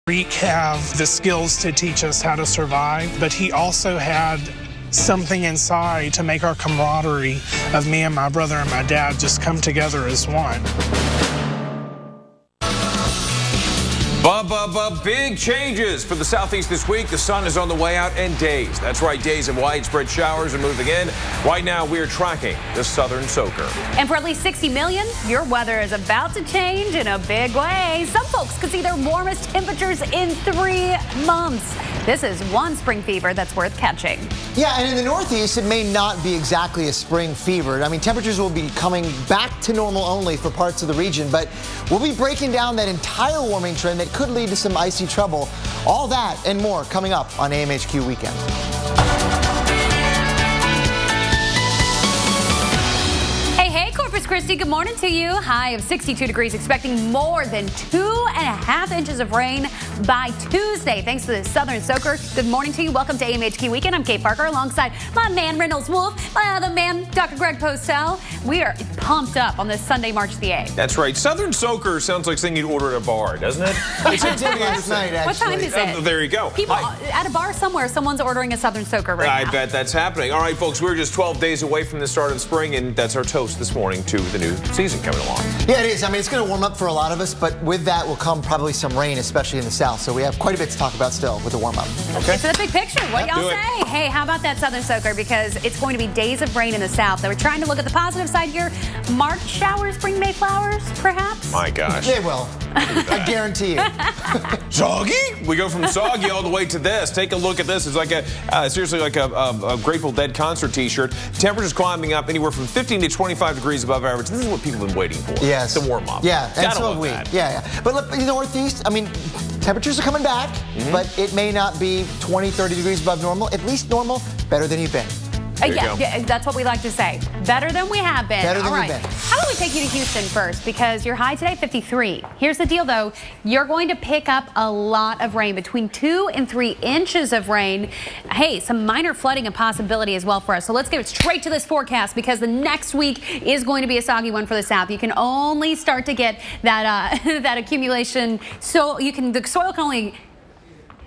Reek have the skills to teach us how to survive, but he also had something inside to make our camaraderie of me and my brother and my dad just come together as one. Big changes for the southeast this week. The sun is on the way out and days. That's right, days of widespread showers are moving in. Right now, we're tracking the southern soaker. And for at least 60 million, your weather is about to change in a big way. Some folks could see their warmest temperatures in 3 months. This is one spring fever that's worth catching. Yeah, and in the Northeast, it may not be exactly a spring fever. I mean, temperatures will be coming back to normal only for parts of the region, but we'll be breaking down that entire warming trend that could lead to some icy trouble. All that and more coming up on AMHQ Weekend. Hey, Corpus Christi, good morning to you. High of 62 degrees, expecting more than 2.5 inches of rain by Tuesday. Thanks to the southern soaker. Good morning to you. Welcome to AMHQ Weekend. I'm Kate Parker alongside my man Reynolds Wolf, my other man Dr. Greg Postel. We are pumped up on this Sunday, March the 8th. That's right. Southern soaker sounds like something you'd order at a bar, doesn't it? It's last night, actually. What time is it? There you go. People at a bar somewhere, someone's ordering a southern soaker right now. I bet that's happening. All right, folks, we're just 12 days away from the start of spring, and that's our toast this morning to the new season coming along. Yeah, it is. I mean, it's going to warm up for a lot of us, but with that will come probably some rain, especially in the south. So we have quite a bit to talk about still with the warm up. Okay. So the big picture, what y'all say? Hey, how about that southern soaker? Because it's going to be days of rain in the south. They were trying to look at the positive side here. March showers bring May flowers, perhaps? My gosh. They will. I guarantee you. Soggy? We go from soggy all the way to this. Take a look at this. It's like seriously like a Grateful Dead concert t-shirt. Temperatures climbing up anywhere from 15 to 25 degrees above average. This is what people have been waiting for. Yes. The warm up. Yeah, and Gotta so have we. that. Yeah. But look, in the Northeast, I mean, temperatures are coming back, but it may not be 20, 30 degrees above normal. At least normal, better than you've been. Yeah, that's what we like to say. Better than we have been. Better than All right. we've been. How about we take you to Houston first? Because your high today, 53. Here's the deal, though. You're going to pick up a lot of rain, between 2 and 3 inches of rain. Hey, some minor flooding a possibility as well for us. So let's get straight to this forecast, because the next week is going to be a soggy one for the south. You can only start to get that that accumulation. So the soil can only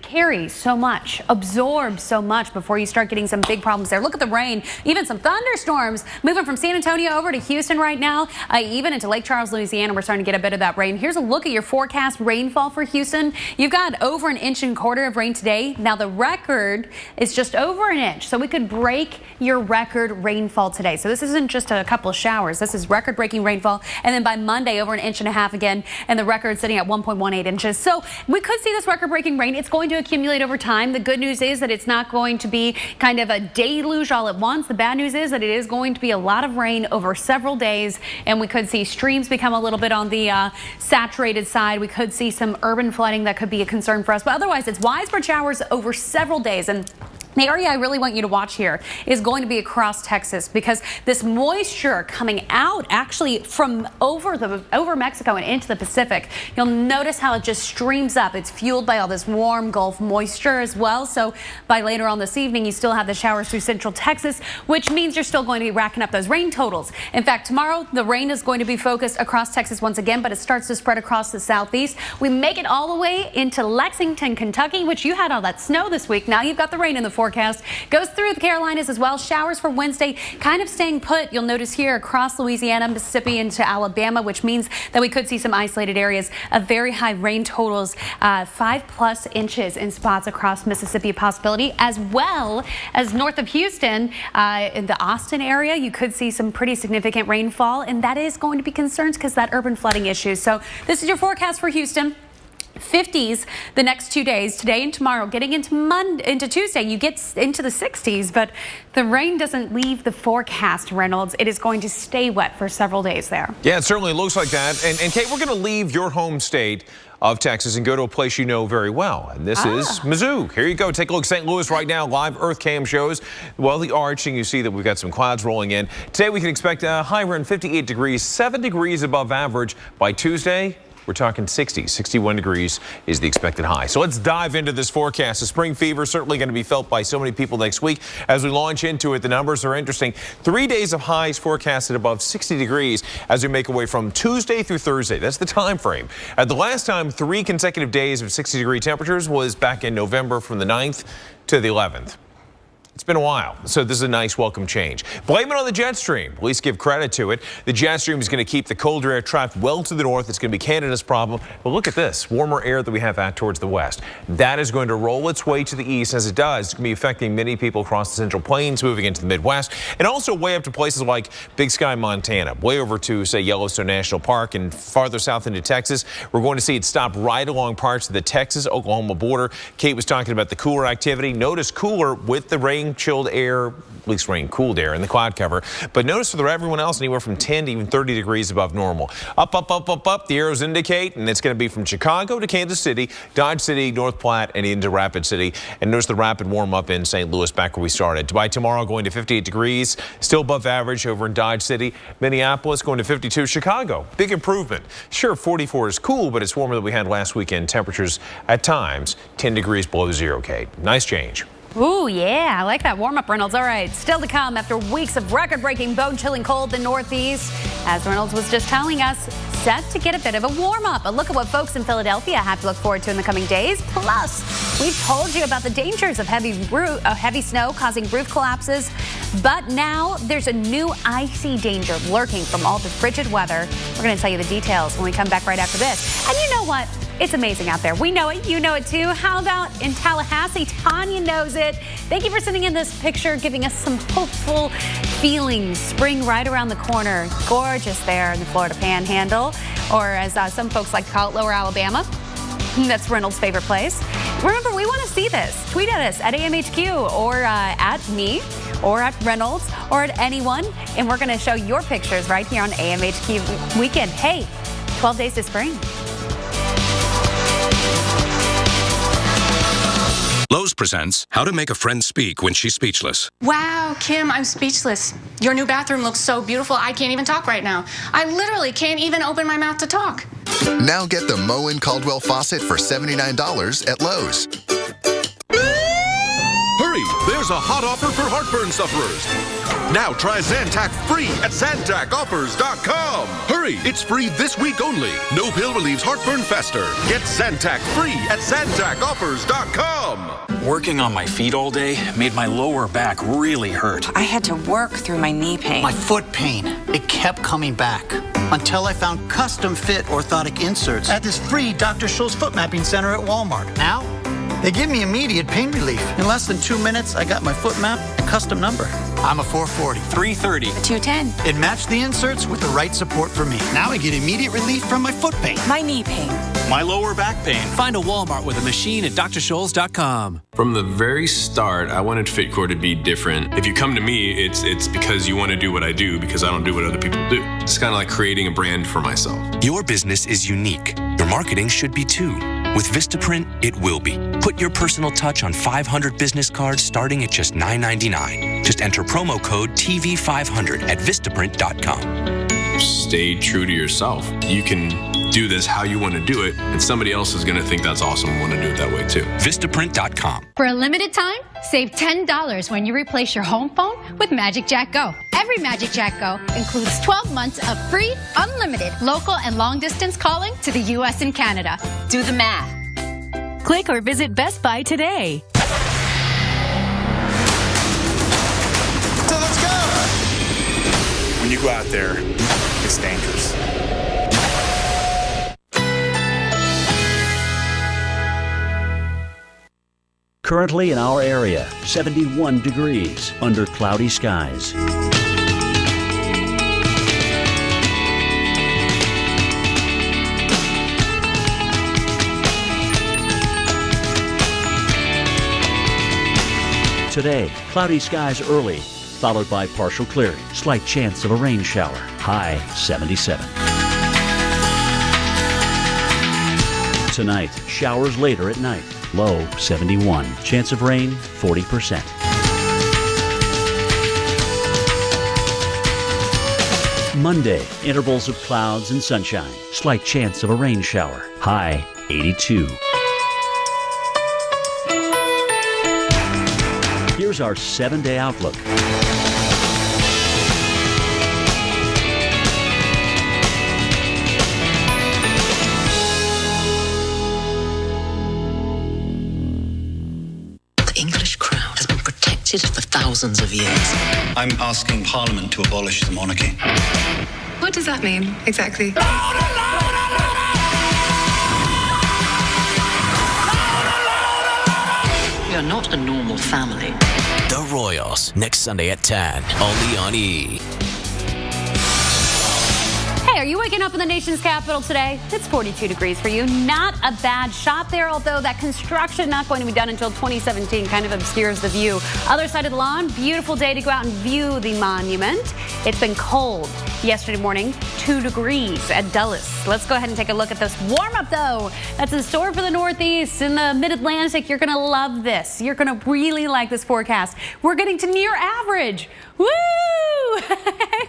carry so much, absorb so much before you start getting some big problems there. Look at the rain, even some thunderstorms moving from San Antonio over to Houston right now, even into Lake Charles, Louisiana. We're starting to get a bit of that rain. Here's a look at your forecast rainfall for Houston. You've got over 1.25 inches of rain today. Now the record is just over 1 inch, so we could break your record rainfall today. So this isn't just a couple of showers. This is record-breaking rainfall, and then by Monday over 1.5 inches again, and the record sitting at 1.18 inches. So we could see this record-breaking rain. It's going to accumulate over time. The good news is that it's not going to be kind of a deluge all at once. The bad news is that it is going to be a lot of rain over several days, and we could see streams become a little bit on the saturated side. We could see some urban flooding that could be a concern for us, but otherwise it's widespread showers over several days. And the area I really want you to watch here is going to be across Texas, because this moisture coming out actually from over Mexico and into the Pacific, you'll notice how it just streams up. It's fueled by all this warm Gulf moisture as well. So by later on this evening, you still have the showers through central Texas, which means you're still going to be racking up those rain totals. In fact, tomorrow the rain is going to be focused across Texas once again, but it starts to spread across the southeast. We make it all the way into Lexington, Kentucky, which you had all that snow this week. Now you've got the rain in the forecast. Goes through the Carolinas as well. Showers for Wednesday kind of staying put. You'll notice here across Louisiana, Mississippi into Alabama, which means that we could see some isolated areas of very high rain totals, 5+ inches in spots across Mississippi, a possibility, as well as north of Houston in the Austin area. You could see some pretty significant rainfall, and that is going to be concerns because that urban flooding issue. So this is your forecast for Houston. 50s the next 2 days, today and tomorrow. Getting into Tuesday, you get into the 60s, but the rain doesn't leave the forecast, Reynolds. It is going to stay wet for several days there. Yeah, it certainly looks like that. And Kate, we're going to leave your home state of Texas and go to a place you know very well, and this is Mizzou. Here you go. Take a look. St. Louis right now. Live Earth cam shows the arch, and you see that we've got some clouds rolling in. Today we can expect a high around 58 degrees, 7 degrees above average. By Tuesday, we're talking 60, 61 degrees is the expected high. So let's dive into this forecast. The spring fever is certainly going to be felt by so many people next week. As we launch into it, the numbers are interesting. 3 days of highs forecasted above 60 degrees as we make our way from Tuesday through Thursday. That's the time frame. At the last time 3 consecutive days of 60-degree temperatures was back in November from the 9th to the 11th. It's been a while, so this is a nice welcome change. Blame it on the jet stream. At least give credit to it. The jet stream is going to keep the colder air trapped well to the north. It's going to be Canada's problem. But look at this, warmer air that we have out towards the west. That is going to roll its way to the east. As it does, it's going to be affecting many people across the Central Plains, moving into the Midwest, and also way up to places like Big Sky, Montana, way over to, say, Yellowstone National Park, and farther south into Texas. We're going to see it stop right along parts of the Texas-Oklahoma border. Kate was talking about the cooler activity. Notice cooler with the rain, chilled air, at least rain cooled air in the cloud cover. But notice for everyone else, anywhere from 10 to even 30 degrees above normal. Up, up, up, up, up. The arrows indicate, and it's going to be from Chicago to Kansas City, Dodge City, North Platte, and into Rapid City. And notice the rapid warm up in St. Louis back where we started. By tomorrow, going to 58 degrees, still above average over in Dodge City. Minneapolis going to 52. Chicago, big improvement. Sure, 44 is cool, but it's warmer than we had last weekend. Temperatures at times 10 degrees below zero, Kate. Nice change. Ooh, yeah, I like that warm-up, Reynolds. All right, still to come after weeks of record-breaking, bone-chilling cold in the Northeast. As Reynolds was just telling us, set to get a bit of a warm-up. A look at what folks in Philadelphia have to look forward to in the coming days. Plus, we've told you about the dangers of heavy snow causing roof collapses. But now there's a new icy danger lurking from all the frigid weather. We're going to tell you the details when we come back right after this. And you know what? It's amazing out there. We know it. You know it too. How about in Tallahassee? Tanya knows it. Thank you for sending in this picture, giving us some hopeful feelings. Spring right around the corner. Gorgeous there in the Florida Panhandle, or as some folks like to call it, Lower Alabama. That's Reynolds' favorite place. Remember, we want to see this. Tweet at us at AMHQ or at me or at Reynolds or at anyone. And we're going to show your pictures right here on AMHQ Weekend. Hey, 12 days to spring. Lowe's presents How to Make a Friend Speak When She's Speechless. Wow, Kim, I'm speechless. Your new bathroom looks so beautiful, I can't even talk right now. I literally can't even open my mouth to talk. Now get the Moen Caldwell faucet for $79 at Lowe's. Hurry! There's a hot offer for heartburn sufferers. Now try Zantac free at ZantacOffers.com. Hurry! It's free this week only. No pill relieves heartburn faster. Get Zantac free at ZantacOffers.com. Working on my feet all day made my lower back really hurt. I had to work through my knee pain. My foot pain, it kept coming back until I found custom fit orthotic inserts at this free Dr. Scholl's foot mapping center at Walmart. Now, they give me immediate pain relief. In less than 2 minutes, I got my foot map and custom number. I'm a 440. 330. A 210. It matched the inserts with the right support for me. Now I get immediate relief from my foot pain. My knee pain. My lower back pain. Find a Walmart with a machine at drscholl's.com. From the very start, I wanted FitCore to be different. If you come to me, it's because you want to do what I do, because I don't do what other people do. It's kind of like creating a brand for myself. Your business is unique. Your marketing should be too. With Vistaprint, it will be. Put your personal touch on 500 business cards starting at just $9.99. Just enter promo code TV500 at Vistaprint.com. Stay true to yourself. You can do this how you want to do it, and somebody else is going to think that's awesome and want to do it that way too. Vistaprint.com. For a limited time, save $10 when you replace your home phone with Magic Jack Go. Every Magic Jack Go includes 12 months of free, unlimited local and long-distance calling to the U.S. and Canada. Do the math. Click or visit Best Buy today. So let's go. When you go out there, it's dangerous. Currently in our area, 71 degrees under cloudy skies. Today, cloudy skies early, followed by partial clearing. Slight chance of a rain shower. High 77. Tonight, showers later at night. Low 71. Chance of rain 40%. Monday, intervals of clouds and sunshine. Slight chance of a rain shower. High 82. Here's our 7-day outlook. The English crown has been protected for thousands of years. I'm asking Parliament to abolish the monarchy. What does that mean, exactly? We are not a normal family. The Royals, next Sunday at 10, only on E! Hey, are you waking up in the nation's capital today? It's 42 degrees for you. Not a bad shot there, although that construction not going to be done until 2017 kind of obscures the view. Other side of the lawn, beautiful day to go out and view the monument. It's been cold yesterday morning, 2 degrees at Dulles. Let's go ahead and take a look at this warm up though. That's in store for the Northeast and the Mid-Atlantic. You're going to love this. You're going to really like this forecast. We're getting to near average. Woo!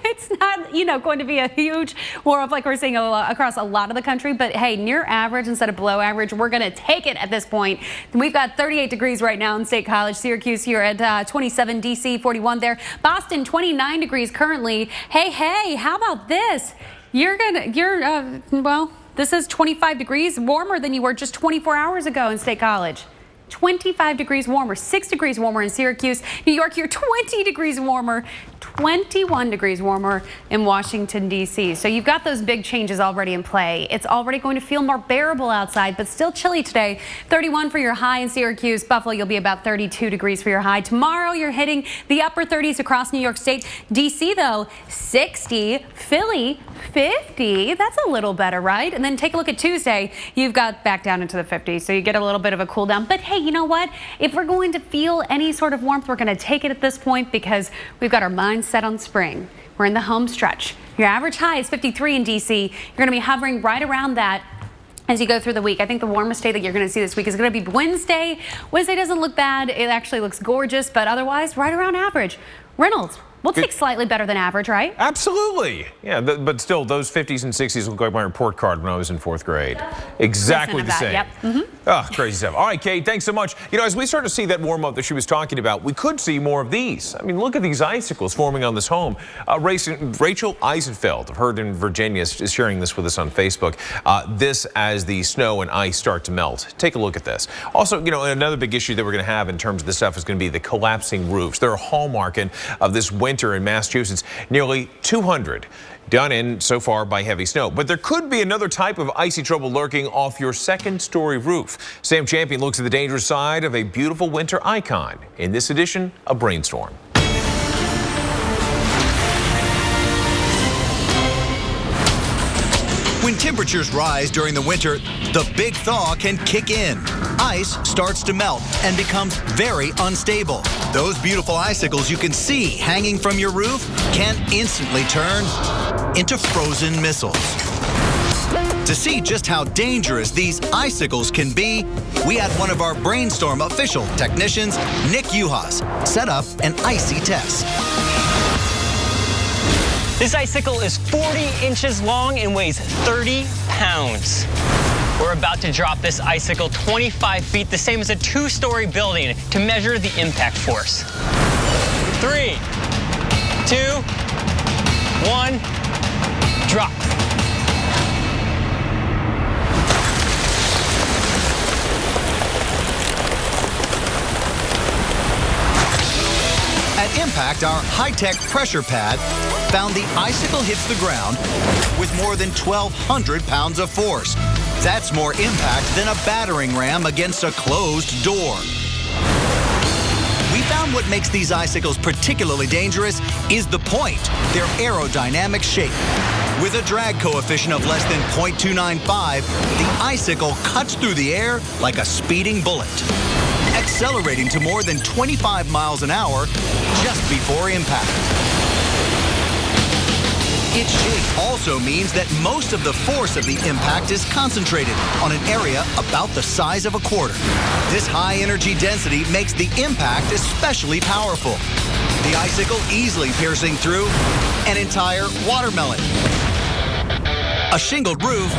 It's not, going to be a huge warm up like we're seeing across a lot of the country, but hey, near average instead of below average, we're going to take it at this point. We've got 38 degrees right now in State College. Syracuse here at 27, DC 41 there. Boston 29 degrees currently. Hey, how about this? This is 25 degrees warmer than you were just 24 hours ago in State College. 25 degrees warmer, 6 degrees warmer in Syracuse. New York here, 20 degrees warmer, 21 degrees warmer in Washington, D.C. So you've got those big changes already in play. It's already going to feel more bearable outside, but still chilly today. 31 for your high in Syracuse. Buffalo, you'll be about 32 degrees for your high. Tomorrow, you're hitting the upper 30s across New York State. D.C., though, 60. Philly, 50. That's a little better, right? And then take a look at Tuesday. You've got back down into the 50s, so you get a little bit of a cool down. But hey, you know what? If we're going to feel any sort of warmth, we're going to take it at this point because we've got our minds set on spring. We're in the home stretch. Your average high is 53 in D.C. You're going to be hovering right around that as you go through the week. I think the warmest day that you're going to see this week is going to be Wednesday. Wednesday doesn't look bad. It actually looks gorgeous, but otherwise right around average. Reynolds, we'll take slightly better than average, right? Absolutely. Yeah, but still, those 50s and 60s look like my report card when I was in 4th grade. Exactly the same. Yep. Oh, crazy stuff. All right, Kate, thanks so much. As we start to see that warm up that she was talking about, we could see more of these. I mean, look at these icicles forming on this home. Rachel Eisenfeld of Herndon, Virginia, is sharing this with us on Facebook. This as the snow and ice start to melt. Take a look at this. Also, another big issue that we're going to have in terms of this stuff is going to be the collapsing roofs. They're a hallmark of this winter in Massachusetts. Nearly 200 done in so far by heavy snow. But there could be another type of icy trouble lurking off your second-story roof. Sam Champion looks at the dangerous side of a beautiful winter icon in this edition of Brainstorm. When temperatures rise during the winter, the big thaw can kick in. Ice starts to melt and becomes very unstable. Those beautiful icicles you can see hanging from your roof can instantly turn into frozen missiles. To see just how dangerous these icicles can be, we had one of our Brainstorm official technicians, Nick Uhas, set up an icy test. This icicle is 40 inches long and weighs 30 pounds. We're about to drop this icicle 25 feet, the same as a 2-story building, to measure the impact force. 3, 2, 1, drop. At impact, our high-tech pressure pad found the icicle hits the ground with more than 1,200 pounds of force. That's more impact than a battering ram against a closed door. We found what makes these icicles particularly dangerous is the point, their aerodynamic shape. With a drag coefficient of less than 0.295, the icicle cuts through the air like a speeding bullet, accelerating to more than 25 miles an hour just before impact. Its shape also means that most of the force of the impact is concentrated on an area about the size of a quarter. This high energy density makes the impact especially powerful. The icicle easily piercing through an entire watermelon, a shingled roof,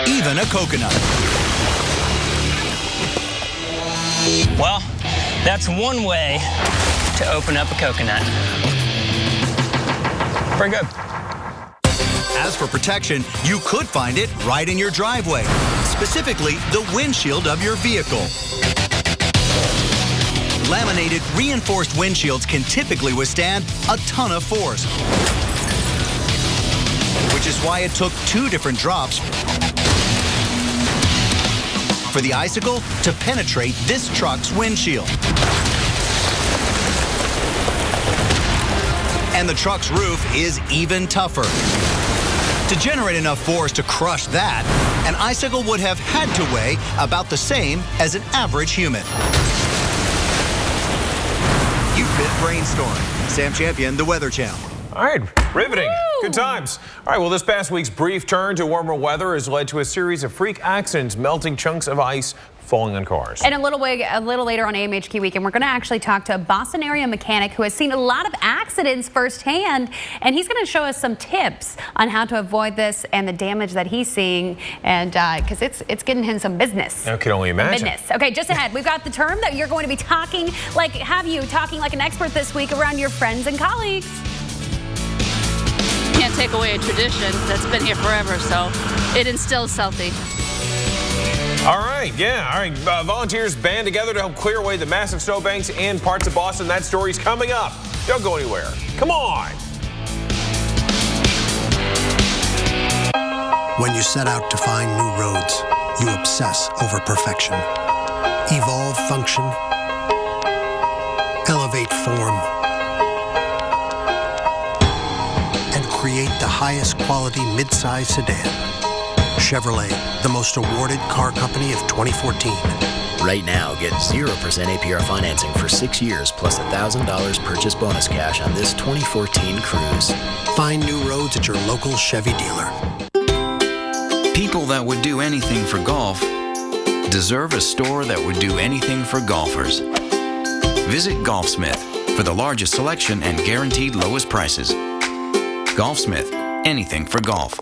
even a coconut. Well, that's one way to open up a coconut. Pretty good. As for protection, you could find it right in your driveway, specifically the windshield of your vehicle. Laminated, reinforced windshields can typically withstand a ton of force, which is why it took 2 different drops for the icicle to penetrate this truck's windshield. And the truck's roof is even tougher. To generate enough force to crush that, an icicle would have had to weigh about the same as an average human. You've been brainstorming. Sam Champion, The Weather Channel. All right, riveting. Good times. All right, well, this past week's brief turn to warmer weather has led to a series of freak accidents, melting chunks of ice falling on cars. And a little later on AMHQ Weekend, we're going to actually talk to a Boston area mechanic who has seen a lot of accidents firsthand, and he's going to show us some tips on how to avoid this and the damage that he's seeing, and because it's getting him some business. I can only imagine. Okay, just ahead, we've got the term that you're going to be talking like an expert this week around your friends and colleagues. Can't take away a tradition that's been here forever, so it instills Southie. All right, yeah, all right. Volunteers band together to help clear away the massive snowbanks in parts of Boston. That story's coming up. Don't go anywhere. Come on. When you set out to find new roads, you obsess over perfection. Evolve function. Elevate form. And create the highest quality mid-size sedan. Chevrolet, the most awarded car company of 2014. Right now, get 0% APR financing for 6 years plus $1,000 purchase bonus cash on this 2014 Cruze. Find new roads at your local Chevy dealer. People that would do anything for golf deserve a store that would do anything for golfers. Visit Golfsmith for the largest selection and guaranteed lowest prices. Golfsmith, anything for golf.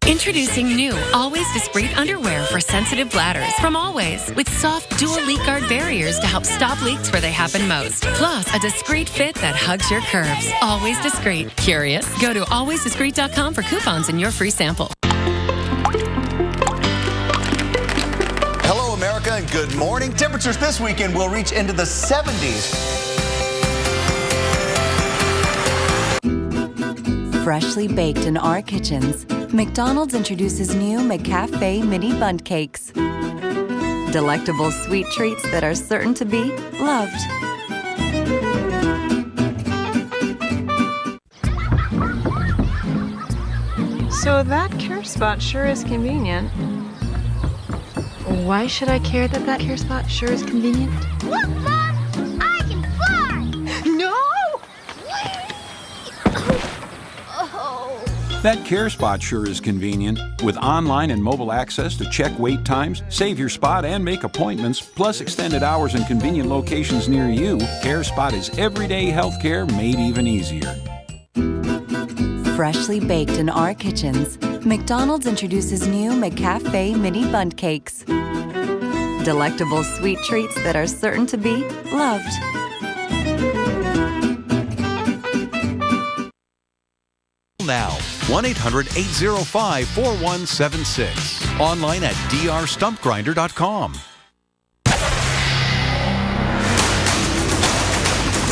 Introducing new Always Discreet underwear for sensitive bladders from Always, with soft dual leak guard barriers to help stop leaks where they happen most. Plus, a discreet fit that hugs your curves. Always Discreet. Curious? Go to alwaysdiscreet.com for coupons and your free sample. Hello, America, and good morning. Temperatures this weekend will reach into the 70s. Freshly baked in our kitchens, McDonald's introduces new McCafe Mini Bundt Cakes. Delectable sweet treats that are certain to be loved. So that care spot sure is convenient. Why should I care that that care spot sure is convenient? Look, Mom! I can fly! No! That care spot sure is convenient. With online and mobile access to check wait times, save your spot, and make appointments, plus extended hours and convenient locations near you, Care Spot is everyday healthcare made even easier. Freshly baked in our kitchens, McDonald's introduces new McCafe Mini Bundt Cakes. Delectable sweet treats that are certain to be loved. Now, 1-800-805-4176. Online at drstumpgrinder.com.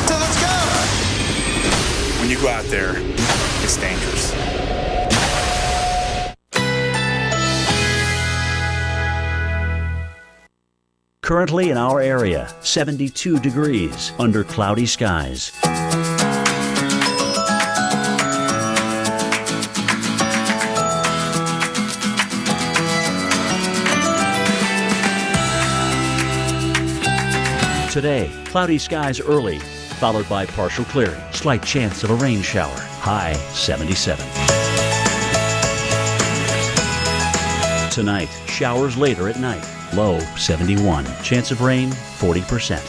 So let's go! When you go out there, it's dangerous. Currently in our area, 72 degrees under cloudy skies. Today, cloudy skies early, followed by partial clearing. Slight chance of a rain shower. High 77. Tonight, showers later at night. Low 71. Chance of rain 40%.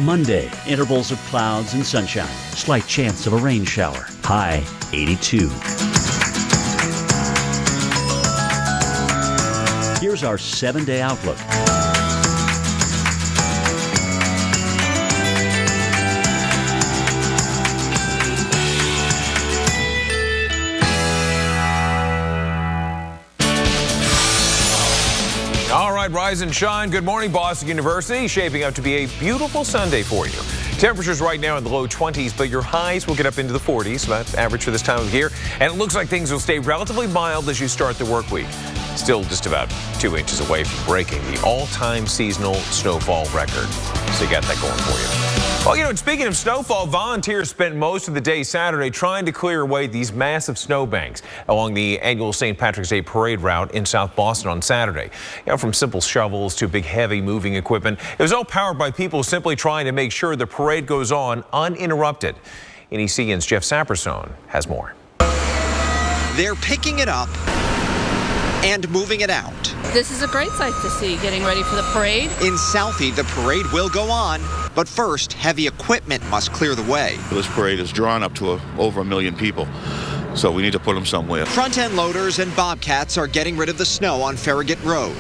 Monday, intervals of clouds and sunshine. Slight chance of a rain shower. High 82. Here's our 7-day outlook. All right, rise and shine. Good morning, Boston University. Shaping up to be a beautiful Sunday for you. Temperatures right now in the low 20s, but your highs will get up into the 40s. That's average for this time of year. And it looks like things will stay relatively mild as you start the work week. Still just about 2 inches away from breaking the all-time seasonal snowfall record. So you got that going for you. Well, you know, speaking of snowfall, volunteers spent most of the day Saturday trying to clear away these massive snowbanks along the annual St. Patrick's Day parade route in South Boston on Saturday. You know, from simple shovels to big heavy moving equipment, it was all powered by people simply trying to make sure the parade goes on uninterrupted. NECN's Jeff Saperstone has more. They're picking it up and moving it out. This is a great sight to see, getting ready for the parade. In Southie, the parade will go on, but first, heavy equipment must clear the way. This parade is drawn up to over 1 million people, so we need to put them somewhere. Front-end loaders and bobcats are getting rid of the snow on Farragut Road,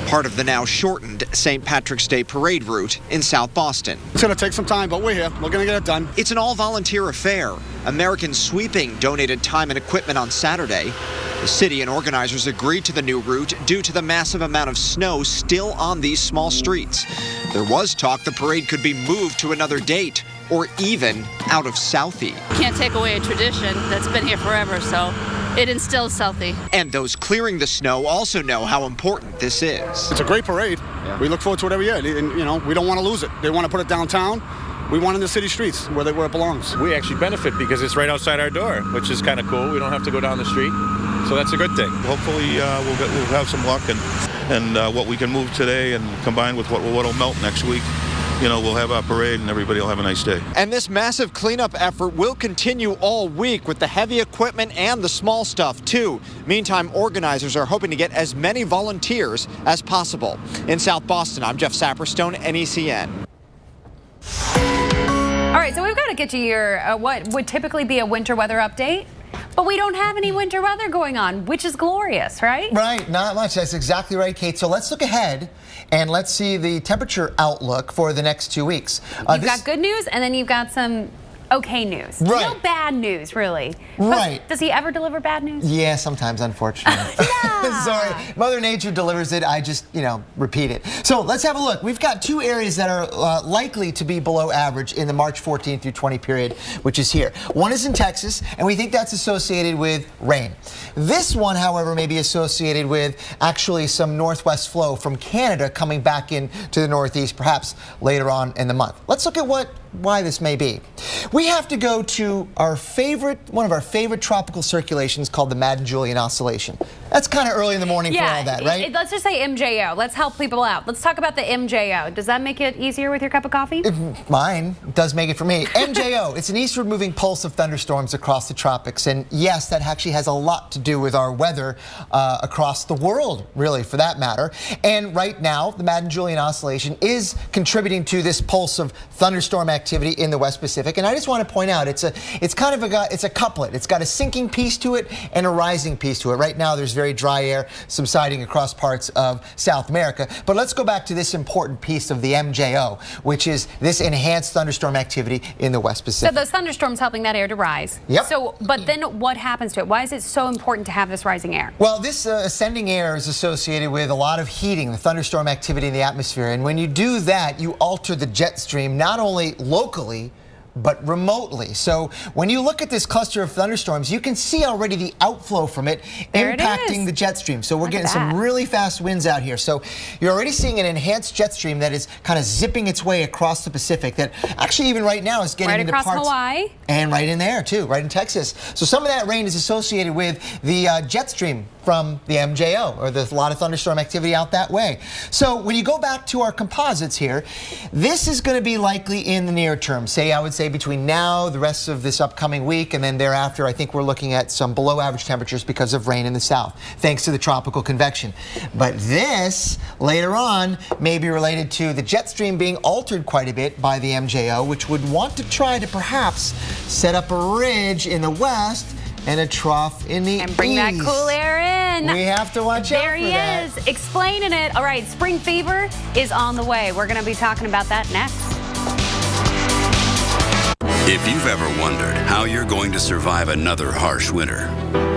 part of the now shortened St. Patrick's Day parade route in South Boston. It's going to take some time, but we're here. We're going to get it done. It's an all-volunteer affair. American Sweeping donated time and equipment on Saturday. The city and organizers agreed to the new route due to the massive amount of snow still on these small streets. There was talk the parade could be moved to another date or even out of Southie. Can't take away a tradition that's been here forever, so it instills Southie. And those clearing the snow also know how important this is. It's a great parade. Yeah. We look forward to it every year. And, you know, we don't want to lose it. They want to put it downtown. We want it in the city streets where it belongs. We actually benefit because it's right outside our door, which is kind of cool. We don't have to go down the street. So that's a good thing. Hopefully we'll have some luck and what we can move today and combine with what will melt next week. You know, we'll have our parade and everybody will have a nice day. And this massive cleanup effort will continue all week with the heavy equipment and the small stuff too. Meantime, organizers are hoping to get as many volunteers as possible. In South Boston, I'm Jeff Saperstone, NECN. All right, so we've got to get you your what would typically be a winter weather update. But we don't have any winter weather going on, which is glorious, right? Right, not much. That's exactly right, Kate. So let's look ahead and let's see the temperature outlook for the next 2 weeks. You've got good news, and then you've got some okay news. Right. No bad news, really. Right. Does he ever deliver bad news? Yeah, sometimes, unfortunately. Sorry. Mother Nature delivers it. I just, repeat it. So let's have a look. We've got 2 areas that are likely to be below average in the March 14 through 20 period, which is here. One is in Texas, and we think that's associated with rain. This one, however, may be associated with actually some northwest flow from Canada coming back into the northeast, perhaps later on in the month. Let's look at why this may be. We have to go to one of our favorite tropical circulations called the Madden-Julian Oscillation. That's kind of early in the morning for all that, right? Let's just say MJO. Let's help people out. Let's talk about the MJO. Does that make it easier with your cup of coffee? Mine does make it for me. MJO, it's an eastward moving pulse of thunderstorms across the tropics. And yes, that actually has a lot to do with our weather across the world, really, for that matter. And right now, the Madden-Julian Oscillation is contributing to this pulse of thunderstorm activity in the West Pacific. And I just want to point out, it's a couplet. It's got a sinking piece to it and a rising piece to it. Right now, there's very dry air subsiding across parts of South America. But let's go back to this important piece of the MJO, which is this enhanced thunderstorm activity in the West Pacific. So those thunderstorms helping that air to rise. Yep. But then what happens to it? Why is it so important to have this rising air? Well, this ascending air is associated with a lot of heating, the thunderstorm activity in the atmosphere. And when you do that, you alter the jet stream, not only locally, but remotely. So when you look at this cluster of thunderstorms, you can see already the outflow from it impacting the jet stream. So we're getting some really fast winds out here. So you're already seeing an enhanced jet stream that is kind of zipping its way across the Pacific that actually even right now is getting into parts. Right across Hawaii. And right in there too, right in Texas. So some of that rain is associated with the jet stream from the MJO, or there's a lot of thunderstorm activity out that way. So when you go back to our composites here, this is going to be likely in the near term. I would say between now, the rest of this upcoming week, and then thereafter, I think we're looking at some below average temperatures because of rain in the south, thanks to the tropical convection. But this, later on, may be related to the jet stream being altered quite a bit by the MJO, which would want to try to perhaps set up a ridge in the west and a trough in the east. And bring that cool air in. We have to watch out for that. There he is, explaining it. All right, spring fever is on the way. We're going to be talking about that next. If you've ever wondered how you're going to survive another harsh winter,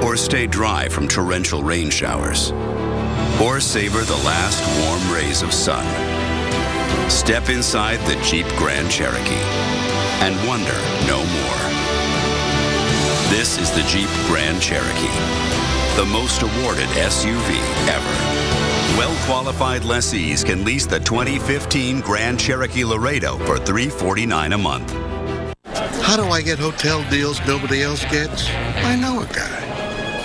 or stay dry from torrential rain showers, or savor the last warm rays of sun, step inside the Jeep Grand Cherokee and wonder no more. This is the Jeep Grand Cherokee, the most awarded SUV ever. Well-qualified lessees can lease the 2015 Grand Cherokee Laredo for $349 a month. How do I get hotel deals nobody else gets? I know a guy.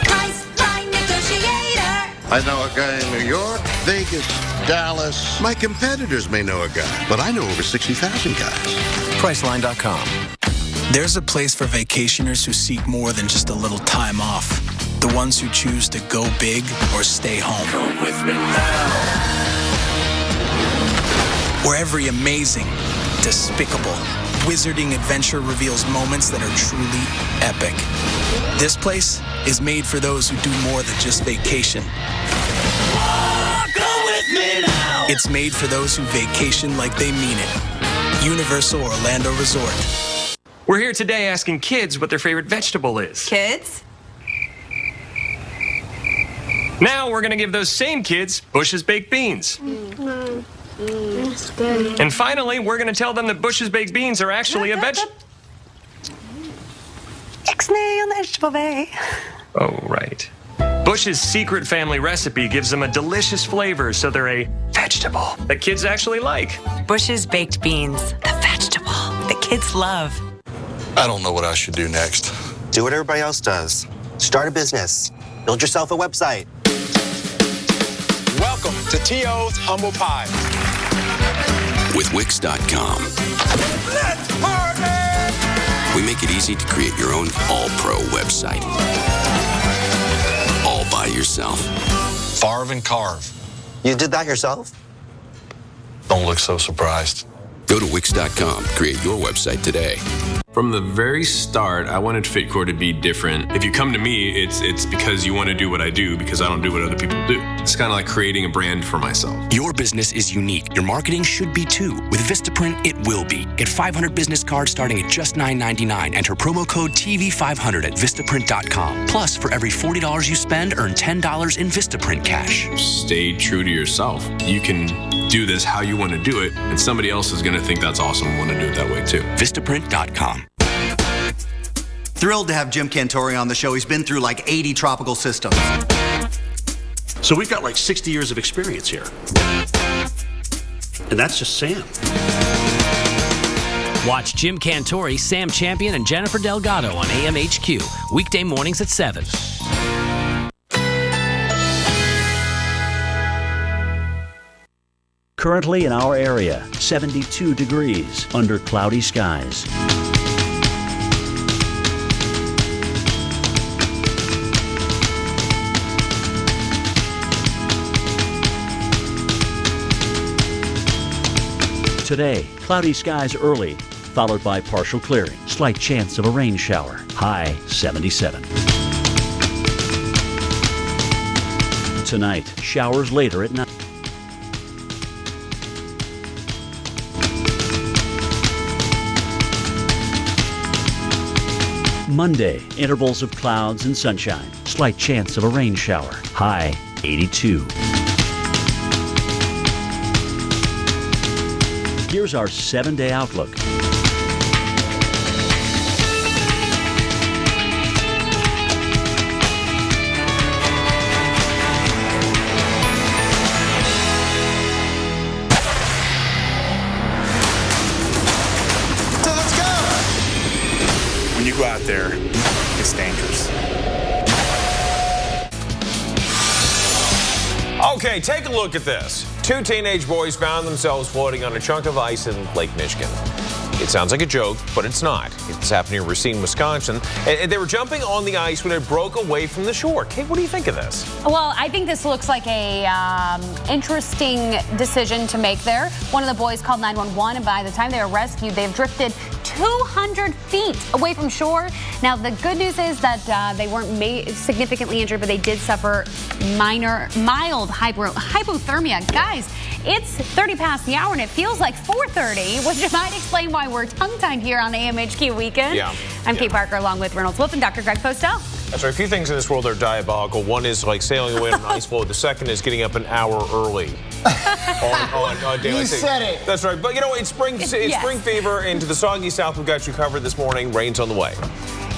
Priceline Negotiator. I know a guy in New York, Vegas, Dallas. My competitors may know a guy, but I know over 60,000 guys. Priceline.com. There's a place for vacationers who seek more than just a little time off. The ones who choose to go big or stay home. Come with me now. Where every amazing, despicable, wizarding adventure reveals moments that are truly epic. This place is made for those who do more than just vacation. Go with me now. It's made for those who vacation like they mean it. Universal Orlando Resort. We're here today asking kids what their favorite vegetable is. Kids? Now we're gonna give those same kids Bush's baked beans. That's good. And finally, we're gonna tell them that Bush's baked beans are actually a vegetable. Ixnay on the vegetable bay. Oh, right. Bush's secret family recipe gives them a delicious flavor, so they're a vegetable that kids actually like. Bush's baked beans, the vegetable that kids love. I don't know what I should do next. Do what everybody else does. Start a business. Build yourself a website. Welcome to T.O.'s Humble Pie. With Wix.com. Let's party! We make it easy to create your own all-pro website. All by yourself. Farve and carve. You did that yourself? Don't look so surprised. Go to Wix.com. Create your website today. From the very start, I wanted FitCore to be different. If you come to me, it's because you want to do what I do, because I don't do what other people do. It's kind of like creating a brand for myself. Your business is unique. Your marketing should be too. With Vistaprint, it will be. Get 500 business cards starting at just $9.99. Enter promo code TV500 at Vistaprint.com. Plus, for every $40 you spend, earn $10 in Vistaprint cash. Stay true to yourself. You can do this how you want to do it, and somebody else is going to think that's awesome and want to do it that way too. Vistaprint.com. Thrilled to have Jim Cantore on the show. He's been through like 80 tropical systems. So we've got like 60 years of experience here. And that's just Sam. Watch Jim Cantore, Sam Champion, and Jennifer Delgado on AMHQ, weekday mornings at 7. Currently in our area, 72 degrees under cloudy skies. Today, cloudy skies early, followed by partial clearing. Slight chance of a rain shower. High 77. Tonight, showers later at night. Monday, intervals of clouds and sunshine. Slight chance of a rain shower. High 82. Here's our 7-day outlook. When you go out there, it's dangerous. Okay, take a look at this. 2 teenage boys found themselves floating on a chunk of ice in Lake Michigan. It sounds like a joke, but it's not. It's happening in Racine, Wisconsin. And they were jumping on the ice when it broke away from the shore. Kate, what do you think of this? Well, I think this looks like a interesting decision to make there. One of the boys called 911, and by the time they were rescued, they've drifted 200 feet away from shore. Now, the good news is that they weren't significantly injured, but they did suffer mild hypothermia. Guys, it's 30 past the hour, and it feels like 4:30, which might explain why we're tongue-tied here on AMHQ Weekend. Yeah. I'm Kate Parker, along with Reynolds Wolf and Dr. Greg Postel. That's right. A few things in this world are diabolical. One is like sailing away on an ice floe. The second is getting up an hour early. on daylight You said it. That's right. But, you know, it's spring fever. Into the soggy south, we've got you covered this morning. Rain's on the way.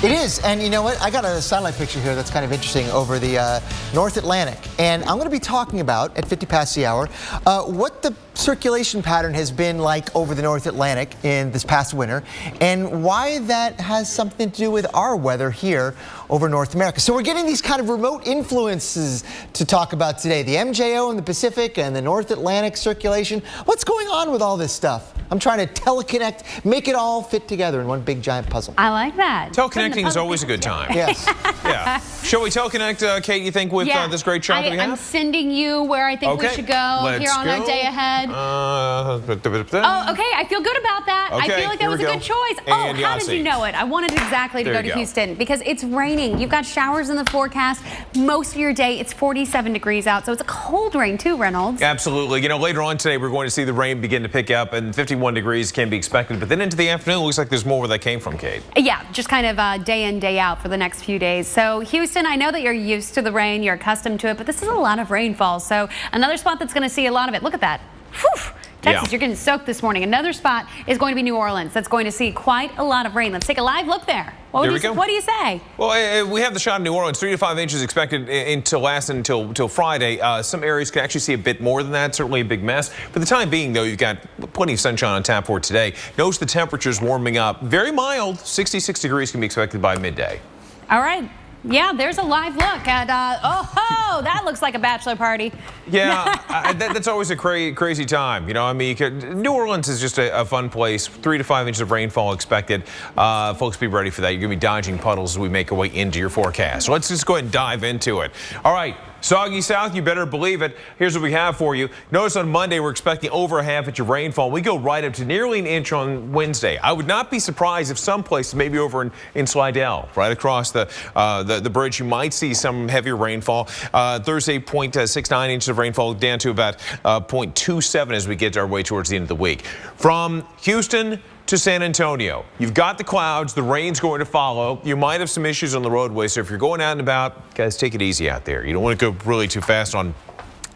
It is, and you know what? I got a satellite picture here that's kind of interesting over the North Atlantic, and I'm going to be talking about, at 50 past the hour, what the circulation pattern has been like over the North Atlantic in this past winter, and why that has something to do with our weather here over North America. So we're getting these kind of remote influences to talk about today. The MJO in the Pacific and the North Atlantic circulation. What's going on with all this stuff? I'm trying to teleconnect, make it all fit together in one big giant puzzle. I like that. Teleconnecting is always a good time. Yes. Yeah. Shall we teleconnect, Kate, you think, with this great shot that we have? I'm sending you where I think we should go here on our day ahead. Oh, okay. I feel good about that. Okay, I feel like that was a good choice. And how did you know it? I wanted exactly to There go you to go. Houston because it's raining. You've got showers in the forecast. Most of your day, it's 47 degrees out, so it's a cold rain too, Reynolds. Absolutely. You know, later on today, we're going to see the rain begin to pick up, and 51 degrees can be expected. But then into the afternoon, it looks like there's more where that came from, Kate. Yeah, just kind of day in, day out for the next few days. So Houston, I know that you're used to the rain, you're accustomed to it, but this is a lot of rainfall. So another spot that's going to see a lot of it. Look at that. Whew. Texas, you're getting soaked this morning. Another spot is going to be New Orleans. That's going to see quite a lot of rain. Let's take a live look there. What do you say? Well, we have the shot in New Orleans. 3 to 5 inches expected to last until Friday. Some areas can actually see a bit more than that. Certainly a big mess. For the time being, though, you've got plenty of sunshine on tap for today. Notice the temperatures warming up. Very mild. 66 degrees can be expected by midday. All right. Yeah, there's a live look at, that looks like a bachelor party. Yeah, that's always a crazy time. You know, I mean, New Orleans is just a fun place. 3 to 5 inches of rainfall expected. Folks, be ready for that. You're going to be dodging puddles as we make our way into your forecast. So let's just go ahead and dive into it. All right. Soggy south, you better believe it. Here's what we have for you. Notice on Monday, we're expecting over a half inch of rainfall. We go right up to nearly an inch on Wednesday. I would not be surprised if some places, maybe over in Slidell, right across the bridge, you might see some heavier rainfall. Thursday, 0.69 inches of rainfall, down to about 0.27 as we get our way towards the end of the week. From Houston to San Antonio, you've got the clouds, the rain's going to follow. You might have some issues on the roadway, so if you're going out and about, guys, take it easy out there. You don't want to go really too fast on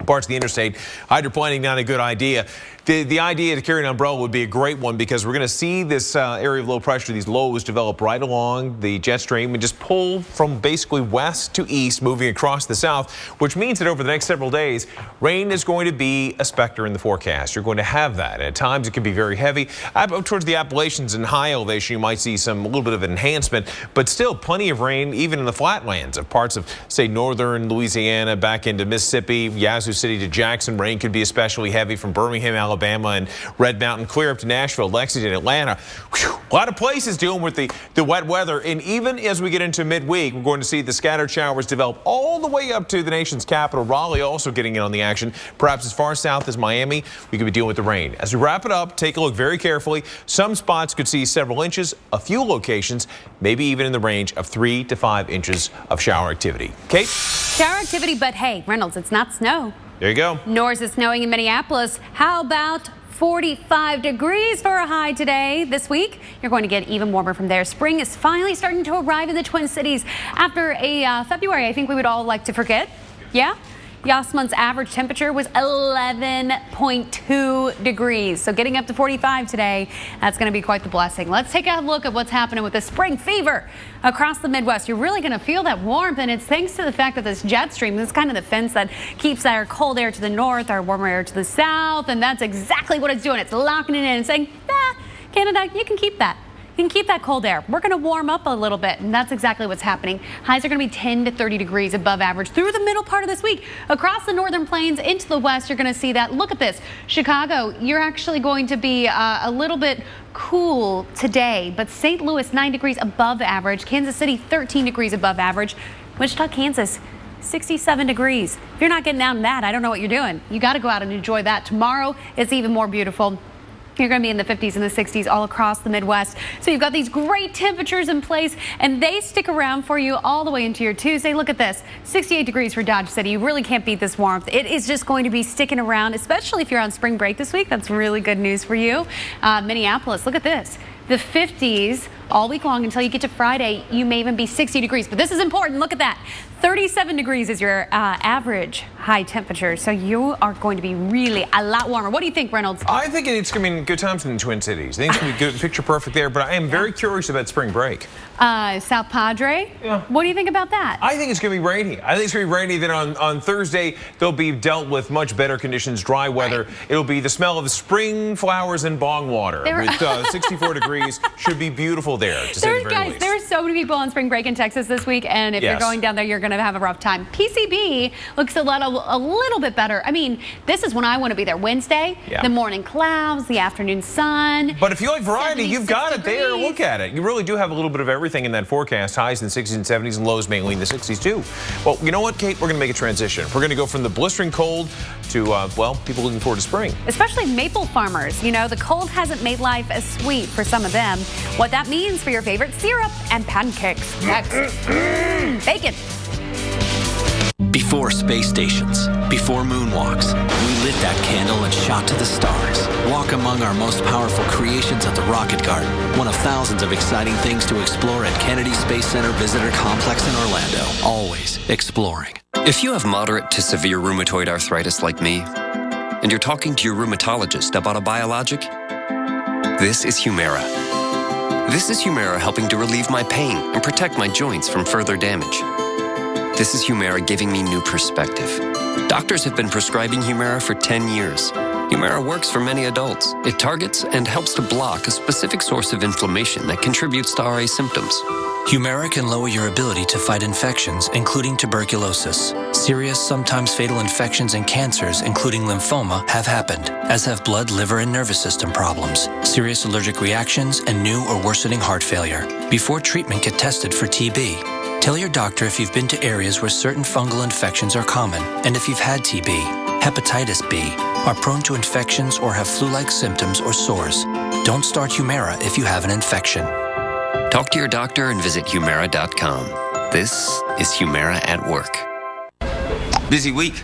parts of the interstate. Hydroplaning, not a good idea. The idea to carry an umbrella would be a great one because we're going to see this area of low pressure, these lows develop right along the jet stream and just pull from basically west to east, moving across the south, which means that over the next several days, rain is going to be a specter in the forecast. You're going to have that. And at times, it can be very heavy. Up towards the Appalachians and high elevation, you might see a little bit of enhancement, but still plenty of rain, even in the flatlands of parts of, say, northern Louisiana, back into Mississippi, Yazoo City to Jackson. Rain could be especially heavy from Birmingham, Alabama, and Red Mountain, clear up to Nashville, Lexington, Atlanta. Whew, a lot of places dealing with the wet weather. And even as we get into midweek, we're going to see the scattered showers develop all the way up to the nation's capital. Raleigh also getting in on the action. Perhaps as far south as Miami, we could be dealing with the rain. As we wrap it up, take a look very carefully. Some spots could see several inches, a few locations, maybe even in the range of 3 to 5 inches of shower activity. Kate? Shower activity, but hey, Reynolds, it's not snow. There you go. Nor is it snowing in Minneapolis. How about 45 degrees for a high today? This week, you're going to get even warmer from there. Spring is finally starting to arrive in the Twin Cities after a February I think we would all like to forget. Yeah? Last month's average temperature was 11.2 degrees. So getting up to 45 today, that's going to be quite the blessing. Let's take a look at what's happening with the spring fever across the Midwest. You're really going to feel that warmth, and it's thanks to the fact that this jet stream is kind of the fence that keeps our cold air to the north, our warmer air to the south, and that's exactly what it's doing. It's locking it in and saying, Canada, you can keep that. You can keep that cold air. We're going to warm up a little bit, and that's exactly what's happening. Highs are going to be 10 to 30 degrees above average through the middle part of this week. Across the northern plains into the west, you're going to see that. Look at this. Chicago, you're actually going to be a little bit cool today, but St. Louis 9 degrees above average. Kansas City 13 degrees above average. Wichita, Kansas 67 degrees. If you're not getting down to that, I don't know what you're doing. You got to go out and enjoy that. Tomorrow is even more beautiful. You're going to be in the 50s and the 60s all across the Midwest. So you've got these great temperatures in place, and they stick around for you all the way into your Tuesday. Look at this, 68 degrees for Dodge City. You really can't beat this warmth. It is just going to be sticking around, especially if you're on spring break this week. That's really good news for you. Minneapolis, look at this. The 50s all week long until you get to Friday. You may even be 60 degrees, but this is important. Look at that. 37 degrees is your average high temperature, so you are going to be really a lot warmer. What do you think, Reynolds? I think it's going to be good times in the Twin Cities. I think it's going to be good, picture perfect there, but I am very curious about spring break. South Padre? Yeah. What do you think about that? I think it's going to be rainy. I think it's going to be rainy. Then on Thursday, they'll be dealt with much better conditions, dry weather. Right. It'll be the smell of spring flowers and bong water with 64 degrees. Should be beautiful there, to say the very least. There are so many people on spring break in Texas this week, and if you're going down there, you're going to have a rough time. PCB looks a little bit better. I mean, this is when I want to be there. Wednesday, the morning clouds, the afternoon sun. But if you like variety, you've got it there. Look at it. You really do have a little bit of everything in that forecast. Highs in the 60s and 70s, and lows mainly in the 60s too. Well, you know what, Kate? We're going to make a transition. We're going to go from the blistering cold to, well, people looking forward to spring. Especially maple farmers. You know, the cold hasn't made life as sweet for some of them. What that means for your favorite syrup and pancakes. Next. Bacon. Before space stations, before moonwalks, we lit that candle and shot to the stars. Walk among our most powerful creations at the Rocket Garden, one of thousands of exciting things to explore at Kennedy Space Center Visitor Complex in Orlando. Always exploring. If you have moderate to severe rheumatoid arthritis like me, and you're talking to your rheumatologist about a biologic, this is Humira. This is Humira helping to relieve my pain and protect my joints from further damage. This is Humira giving me new perspective. Doctors have been prescribing Humira for 10 years. Humira works for many adults. It targets and helps to block a specific source of inflammation that contributes to RA symptoms. Humira can lower your ability to fight infections, including tuberculosis. Serious, sometimes fatal infections and cancers, including lymphoma, have happened, as have blood, liver, and nervous system problems, serious allergic reactions, and new or worsening heart failure. Before treatment, get tested for TB. Tell your doctor if you've been to areas where certain fungal infections are common, and if you've had TB, hepatitis B, are prone to infections, or have flu-like symptoms or sores. Don't start Humira if you have an infection. Talk to your doctor and visit Humira.com. This is Humira at work. Busy week.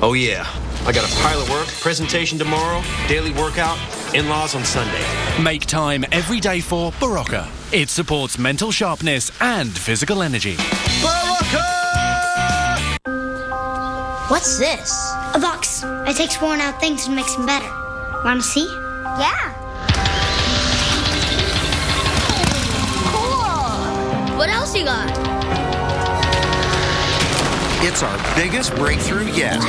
Oh yeah. I got a pile of work, presentation tomorrow, daily workout, in-laws on Sunday. Make time every day for Barocca. It supports mental sharpness and physical energy. Barocca! What's this? A box. It takes worn out things and makes them better. Want to see? Yeah. Cool. What else you got? It's our biggest breakthrough yet.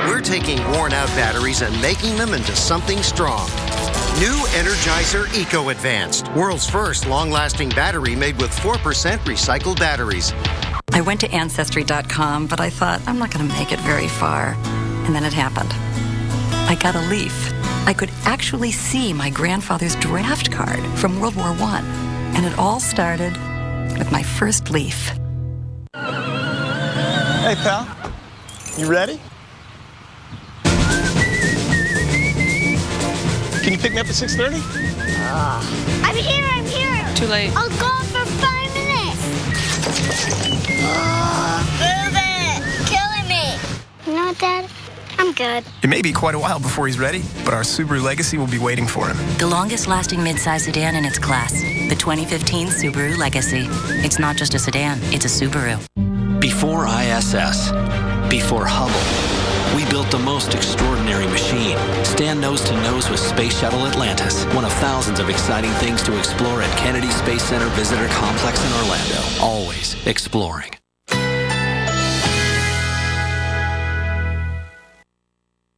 We're taking worn-out batteries and making them into something strong. New Energizer Eco Advanced, world's first long-lasting battery made with 4% recycled batteries. I went to Ancestry.com, but I thought, I'm not going to make it very far. And then it happened. I got a leaf. I could actually see my grandfather's draft card from World War I. And it all started with my first leaf. Hey, pal. You ready? Can you pick me up at 6:30? I'm here. Too late. I'll go for 5 minutes. Move it. Killing me. You know what, Dad? I'm good. It may be quite a while before he's ready, but our Subaru Legacy will be waiting for him. The longest-lasting midsize sedan in its class. The 2015 Subaru Legacy. It's not just a sedan, it's a Subaru. Before ISS, before Hubble, we built the most extraordinary machine. Stand nose to nose with Space Shuttle Atlantis, one of thousands of exciting things to explore at Kennedy Space Center Visitor Complex in Orlando. Always exploring.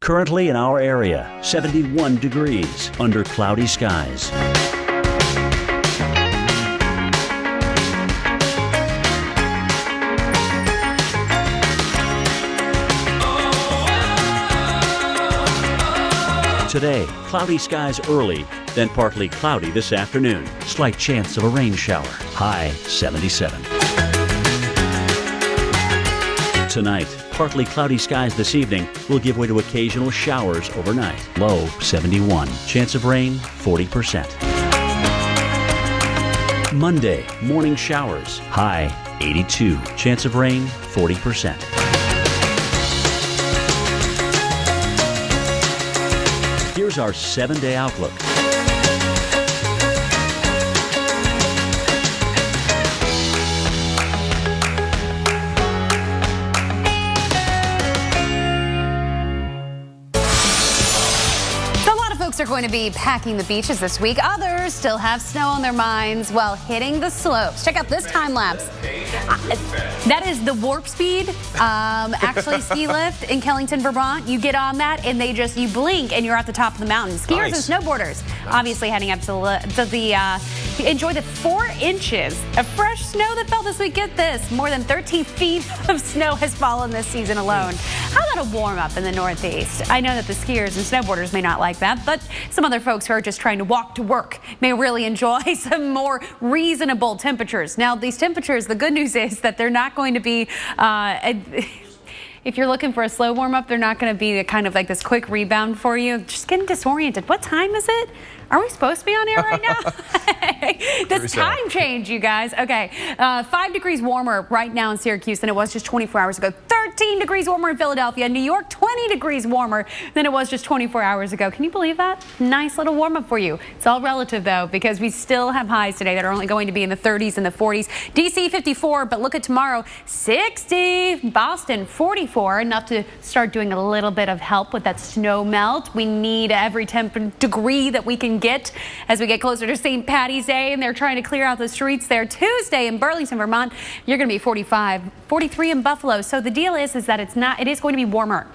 Currently in our area, 71 degrees under cloudy skies. Today, cloudy skies early, then partly cloudy this afternoon. Slight chance of a rain shower. High 77. Tonight, partly cloudy skies this evening will give way to occasional showers overnight. Low 71. Chance of rain 40%. Monday, morning showers. High 82. Chance of rain 40%. Here's our 7-day outlook. Are going to be packing the beaches this week. Others still have snow on their minds while hitting the slopes. Check out this time lapse. That is the Warp Speed, actually ski lift in Kellington, Vermont. You get on that and you blink and you're at the top of the mountain. Skiers and snowboarders obviously heading up to enjoy the 4 inches of fresh snow that fell this week. Get this, more than 13 feet of snow has fallen this season alone. How about a warm up in the Northeast? I know that the skiers and snowboarders may not like that, but some other folks who are just trying to walk to work may really enjoy some more reasonable temperatures. Now, these temperatures, the good news is that they're not going to be, if you're looking for a slow warm up, they're not going to be kind of like this quick rebound for you. Just getting disoriented. What time is it? Are we supposed to be on air right now? This time change, you guys. Okay, 5 degrees warmer right now in Syracuse than it was just 24 hours ago. 13 degrees warmer in Philadelphia. New York, 20 degrees warmer than it was just 24 hours ago. Can you believe that? Nice little warm up for you. It's all relative, though, because we still have highs today that are only going to be in the 30s and the 40s. DC, 54, but look at tomorrow, 60. Boston, 44. Enough to start doing a little bit of help with that snow melt. We need every degree that we can get as we get closer to St. Patty's Day, and they're trying to clear out the streets there. Tuesday in Burlington, Vermont, you're going to be 45, 43 in Buffalo. So the deal is that it is going to be warmer,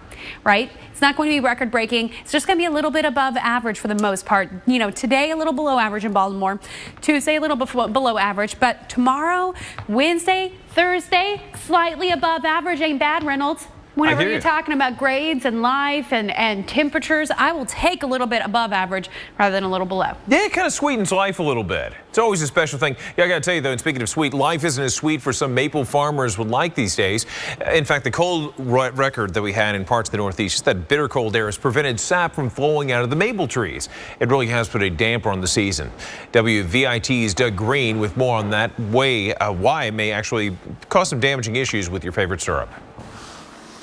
right? It's not going to be record breaking. It's just going to be a little bit above average for the most part. You know, today a little below average in Baltimore, Tuesday a little below average, but tomorrow, Wednesday, Thursday, slightly above average. Ain't bad, Reynolds. Whenever you're talking about grades and life and temperatures, I will take a little bit above average rather than a little below. Yeah, it kind of sweetens life a little bit. It's always a special thing. Yeah, I got to tell you, though, and speaking of sweet, life isn't as sweet for some maple farmers would like these days. In fact, the cold record that we had in parts of the Northeast, just that bitter cold air, has prevented sap from flowing out of the maple trees. It really has put a damper on the season. WVIT's Doug Green with more on that, why it may actually cause some damaging issues with your favorite syrup.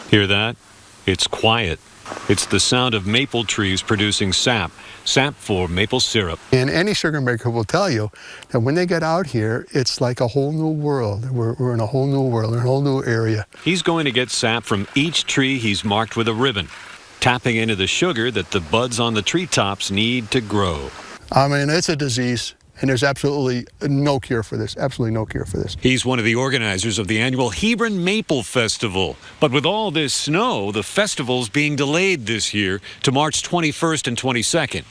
Hear that? It's quiet. It's the sound of maple trees producing sap for maple syrup. And any sugar maker will tell you that when they get out here, it's like a whole new world. We're in a whole new world, in a whole new area. He's going to get sap from each tree he's marked with a ribbon, tapping into the sugar that the buds on the treetops need to grow. I mean, it's a disease. And there's absolutely no cure for this, absolutely no cure for this. He's one of the organizers of the annual Hebron Maple Festival. But with all this snow, the festival's being delayed this year to March 21st and 22nd.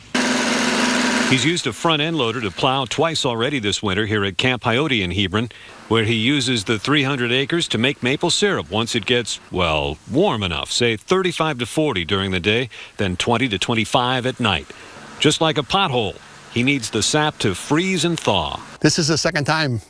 He's used a front-end loader to plow twice already this winter here at Camp Coyote in Hebron, where he uses the 300 acres to make maple syrup once it gets, well, warm enough, say 35 to 40 during the day, then 20 to 25 at night. Just like a pothole. He needs the sap to freeze and thaw. This is the second time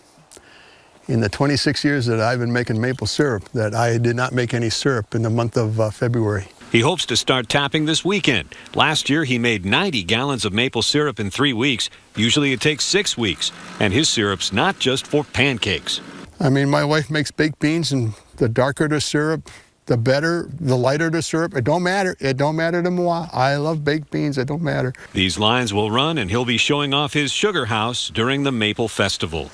in the 26 years that I've been making maple syrup that I did not make any syrup in the month of February. He hopes to start tapping this weekend. Last year, he made 90 gallons of maple syrup in 3 weeks. Usually it takes 6 weeks. And his syrup's not just for pancakes. I mean, my wife makes baked beans, and the darker the syrup, the better, the lighter the syrup. It don't matter. It don't matter to moi. I love baked beans. It don't matter. These lines will run, and he'll be showing off his sugar house during the Maple Festival.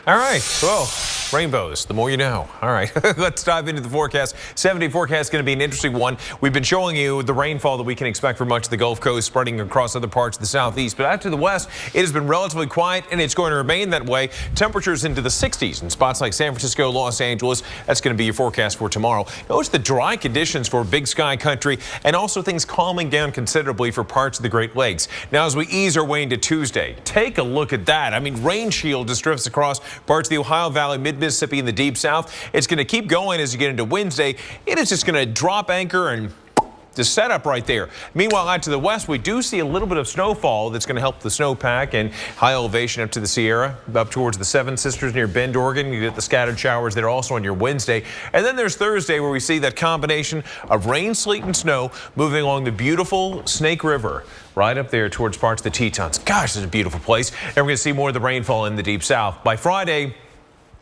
All right. Well, rainbows, the more you know. All right, let's dive into the forecast. 7-day forecast is going to be an interesting one. We've been showing you the rainfall that we can expect for much of the Gulf Coast, spreading across other parts of the southeast. But out to the west, it has been relatively quiet, and it's going to remain that way. Temperatures into the 60s in spots like San Francisco, Los Angeles. That's going to be your forecast for tomorrow. Notice the dry conditions for Big Sky country, and also things calming down considerably for parts of the Great Lakes. Now, as we ease our way into Tuesday, take a look at that. I mean, rain shield just drifts across parts of the Ohio Valley, mid-Mississippi, and the Deep South. It's going to keep going as you get into Wednesday. It is just going to drop anchor and just set up right there. Meanwhile, out to the west, we do see a little bit of snowfall that's going to help the snowpack and high elevation up to the Sierra, up towards the Seven Sisters near Bend, Oregon. You get the scattered showers there also on your Wednesday. And then there's Thursday, where we see that combination of rain, sleet, and snow moving along the beautiful Snake River, right up there towards parts of the Tetons. Gosh, it's a beautiful place. And we're going to see more of the rainfall in the Deep South. By Friday,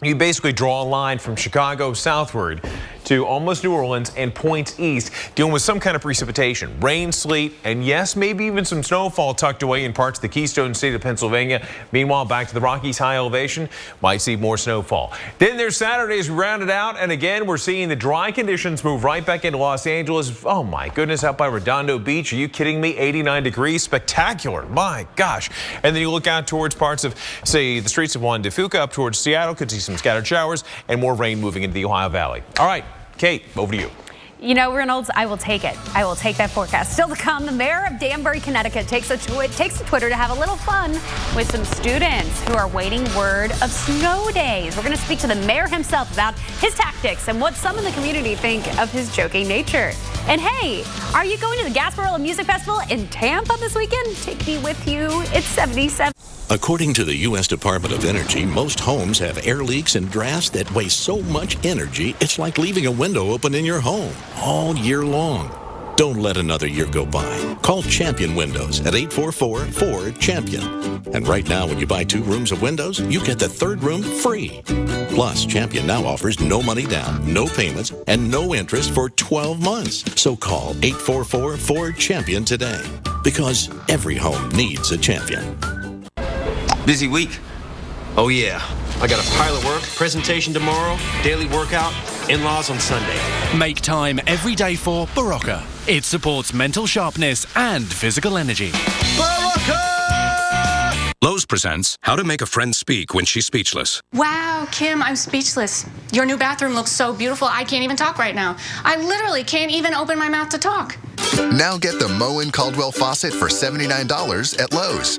you basically draw a line from Chicago southward to almost New Orleans and points east, dealing with some kind of precipitation, rain, sleet, and yes, maybe even some snowfall tucked away in parts of the Keystone State of Pennsylvania. Meanwhile, back to the Rockies, high elevation, might see more snowfall. Then there's Saturday as we round it out, and again, we're seeing the dry conditions move right back into Los Angeles. Oh my goodness, out by Redondo Beach, are you kidding me? 89 degrees, spectacular, my gosh. And then you look out towards parts of, say, the streets of Juan de Fuca up towards Seattle, could see some scattered showers and more rain moving into the Ohio Valley. All right, Kate, over to you. You know, Reynolds, I will take it. I will take that forecast. Still to come, the mayor of Danbury, Connecticut takes to Twitter to have a little fun with some students who are waiting word of snow days. We're going to speak to the mayor himself about his tactics and what some in the community think of his joking nature. And hey, are you going to the Gasparilla Music Festival in Tampa this weekend? Take me with you. It's 77. According to the U.S. Department of Energy, most homes have air leaks and drafts that waste so much energy, it's like leaving a window open in your home all year long. Don't let another year go by. Call Champion Windows at 844-4CHAMPION. And right now, when you buy 2 rooms of windows, you get the 3rd room free. Plus, Champion now offers no money down, no payments, and no interest for 12 months. So call 844-4CHAMPION today. Because every home needs a champion. Busy week. Oh yeah. I got a pile of work, presentation tomorrow, daily workout, in-laws on Sunday. Make time every day for Barocca. It supports mental sharpness and physical energy. Barocca! Lowe's presents How to Make a Friend Speak When She's Speechless. Wow, Kim, I'm speechless. Your new bathroom looks so beautiful, I can't even talk right now. I literally can't even open my mouth to talk. Now get the Moen Caldwell faucet for $79 at Lowe's.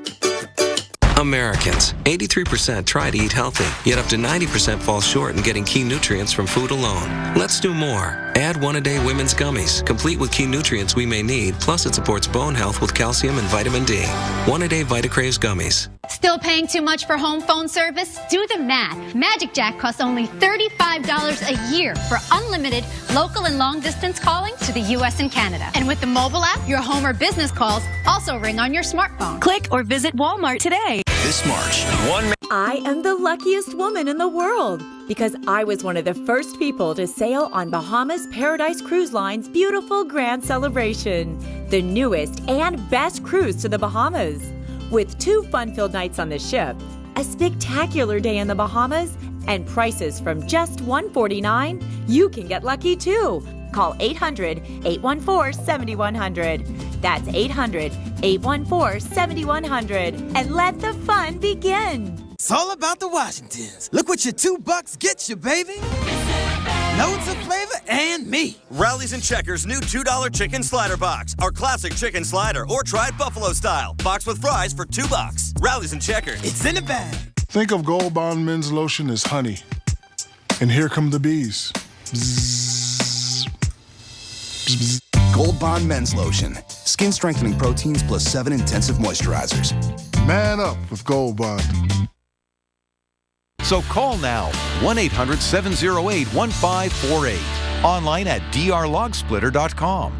Americans, 83% try to eat healthy, yet up to 90% fall short in getting key nutrients from food alone. Let's do more. Add One-A-Day Women's Gummies, complete with key nutrients we may need, plus it supports bone health with calcium and vitamin D. One-A-Day VitaCraves Gummies. Still paying too much for home phone service? Do the math. Magic Jack costs only $35 a year for unlimited local and long-distance calling to the U.S. and Canada. And with the mobile app, your home or business calls also ring on your smartphone. Click or visit Walmart today. This March, I am the luckiest woman in the world because I was one of the first people to sail on Bahamas Paradise Cruise Line's beautiful Grand Celebration, the newest and best cruise to the Bahamas. With 2 fun-filled nights on the ship, a spectacular day in the Bahamas, and prices from just $149, you can get lucky too. Call 800-814-7100. That's 800-814-7100. And let the fun begin. It's all about the Washingtons. Look what your $2 gets you, baby. Loads of flavor and meat. Rallies and Checkers' new $2 chicken slider box. Our classic chicken slider or tried buffalo style. Box with fries for $2. Rallies and Checkers. It's in the bag. Think of Gold Bond men's lotion as honey. And here come the bees. Bzzz. Bzz. Gold Bond men's lotion. Skin strengthening proteins plus 7 intensive moisturizers. Man up with Gold Bond. So call now, 1-800-708-1548. Online at drlogsplitter.com.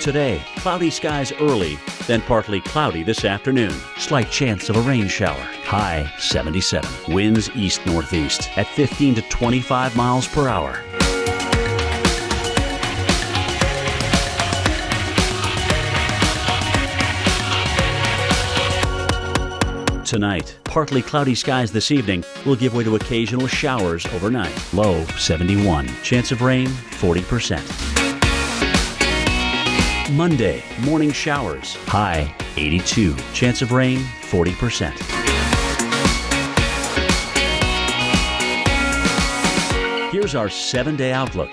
Today, cloudy skies early, then partly cloudy this afternoon. Slight chance of a rain shower. High 77. Winds east-northeast at 15 to 25 miles per hour. Tonight, partly cloudy skies this evening will give way to occasional showers overnight. Low 71. Chance of rain 40%. Monday, morning showers. High 82. Chance of rain 40%. Here's our 7-day outlook.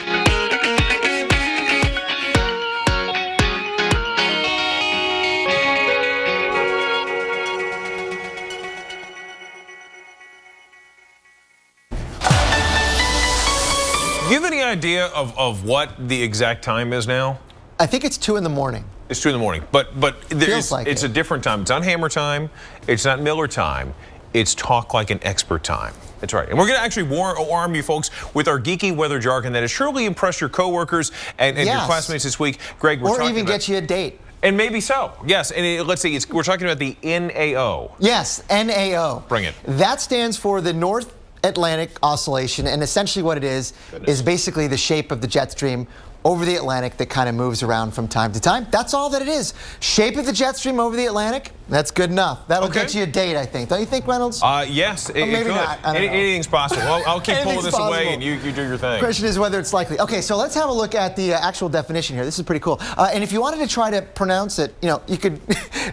Do you have any idea of what the exact time is now? I think it's 2 in the morning. It's 2 in the morning, but it's a different time. It's not Hammer time. It's not Miller time. It's Talk Like an Expert time. That's right. And we're going to actually arm you folks with our geeky weather jargon that has surely impressed your coworkers and your classmates this week. Greg, we're talking even get you a date. And maybe so. Yes. And let's see. We're talking about the NAO. Yes, NAO. Bring it. That stands for the North Atlantic Oscillation, and essentially what it is basically the shape of the jet stream over the Atlantic that kind of moves around from time to time. That's all that it is. Shape of the jet stream over the Atlantic, that's good enough. That'll get you a date, I think. Don't you think, Reynolds? Yes, it maybe could. not. I don't know. Anything's possible. I'll keep pulling this away and you do your thing. The question is whether it's likely. Okay, so let's have a look at the actual definition here. This is pretty cool. And if you wanted to try to pronounce it, you could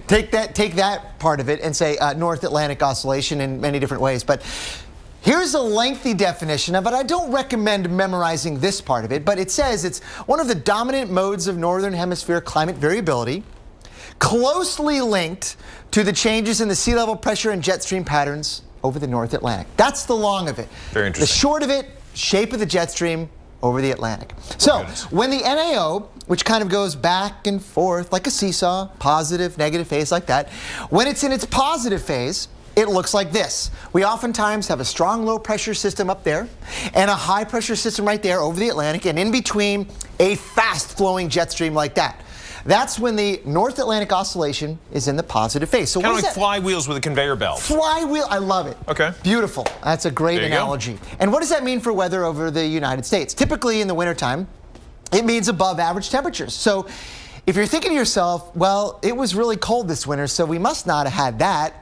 take that part of it and say North Atlantic Oscillation in many different ways. But here's a lengthy definition of it. I don't recommend memorizing this part of it, but it says it's one of the dominant modes of Northern Hemisphere climate variability, closely linked to the changes in the sea level pressure and jet stream patterns over the North Atlantic. That's the long of it. Very interesting. The short of it, shape of the jet stream over the Atlantic. So when the NAO, which kind of goes back and forth like a seesaw, positive, negative phase like that, when it's in its positive phase, it looks like this. We oftentimes have a strong low pressure system up there and a high pressure system right there over the Atlantic, and in between a fast flowing jet stream like that. That's when the North Atlantic Oscillation is in the positive phase. So kind of like flywheels with a conveyor belt. Flywheel, I love it. Okay. Beautiful. That's a great analogy. And what does that mean for weather over the United States? Typically in the wintertime, it means above average temperatures. So if you're thinking to yourself, well, it was really cold this winter, so we must not have had that.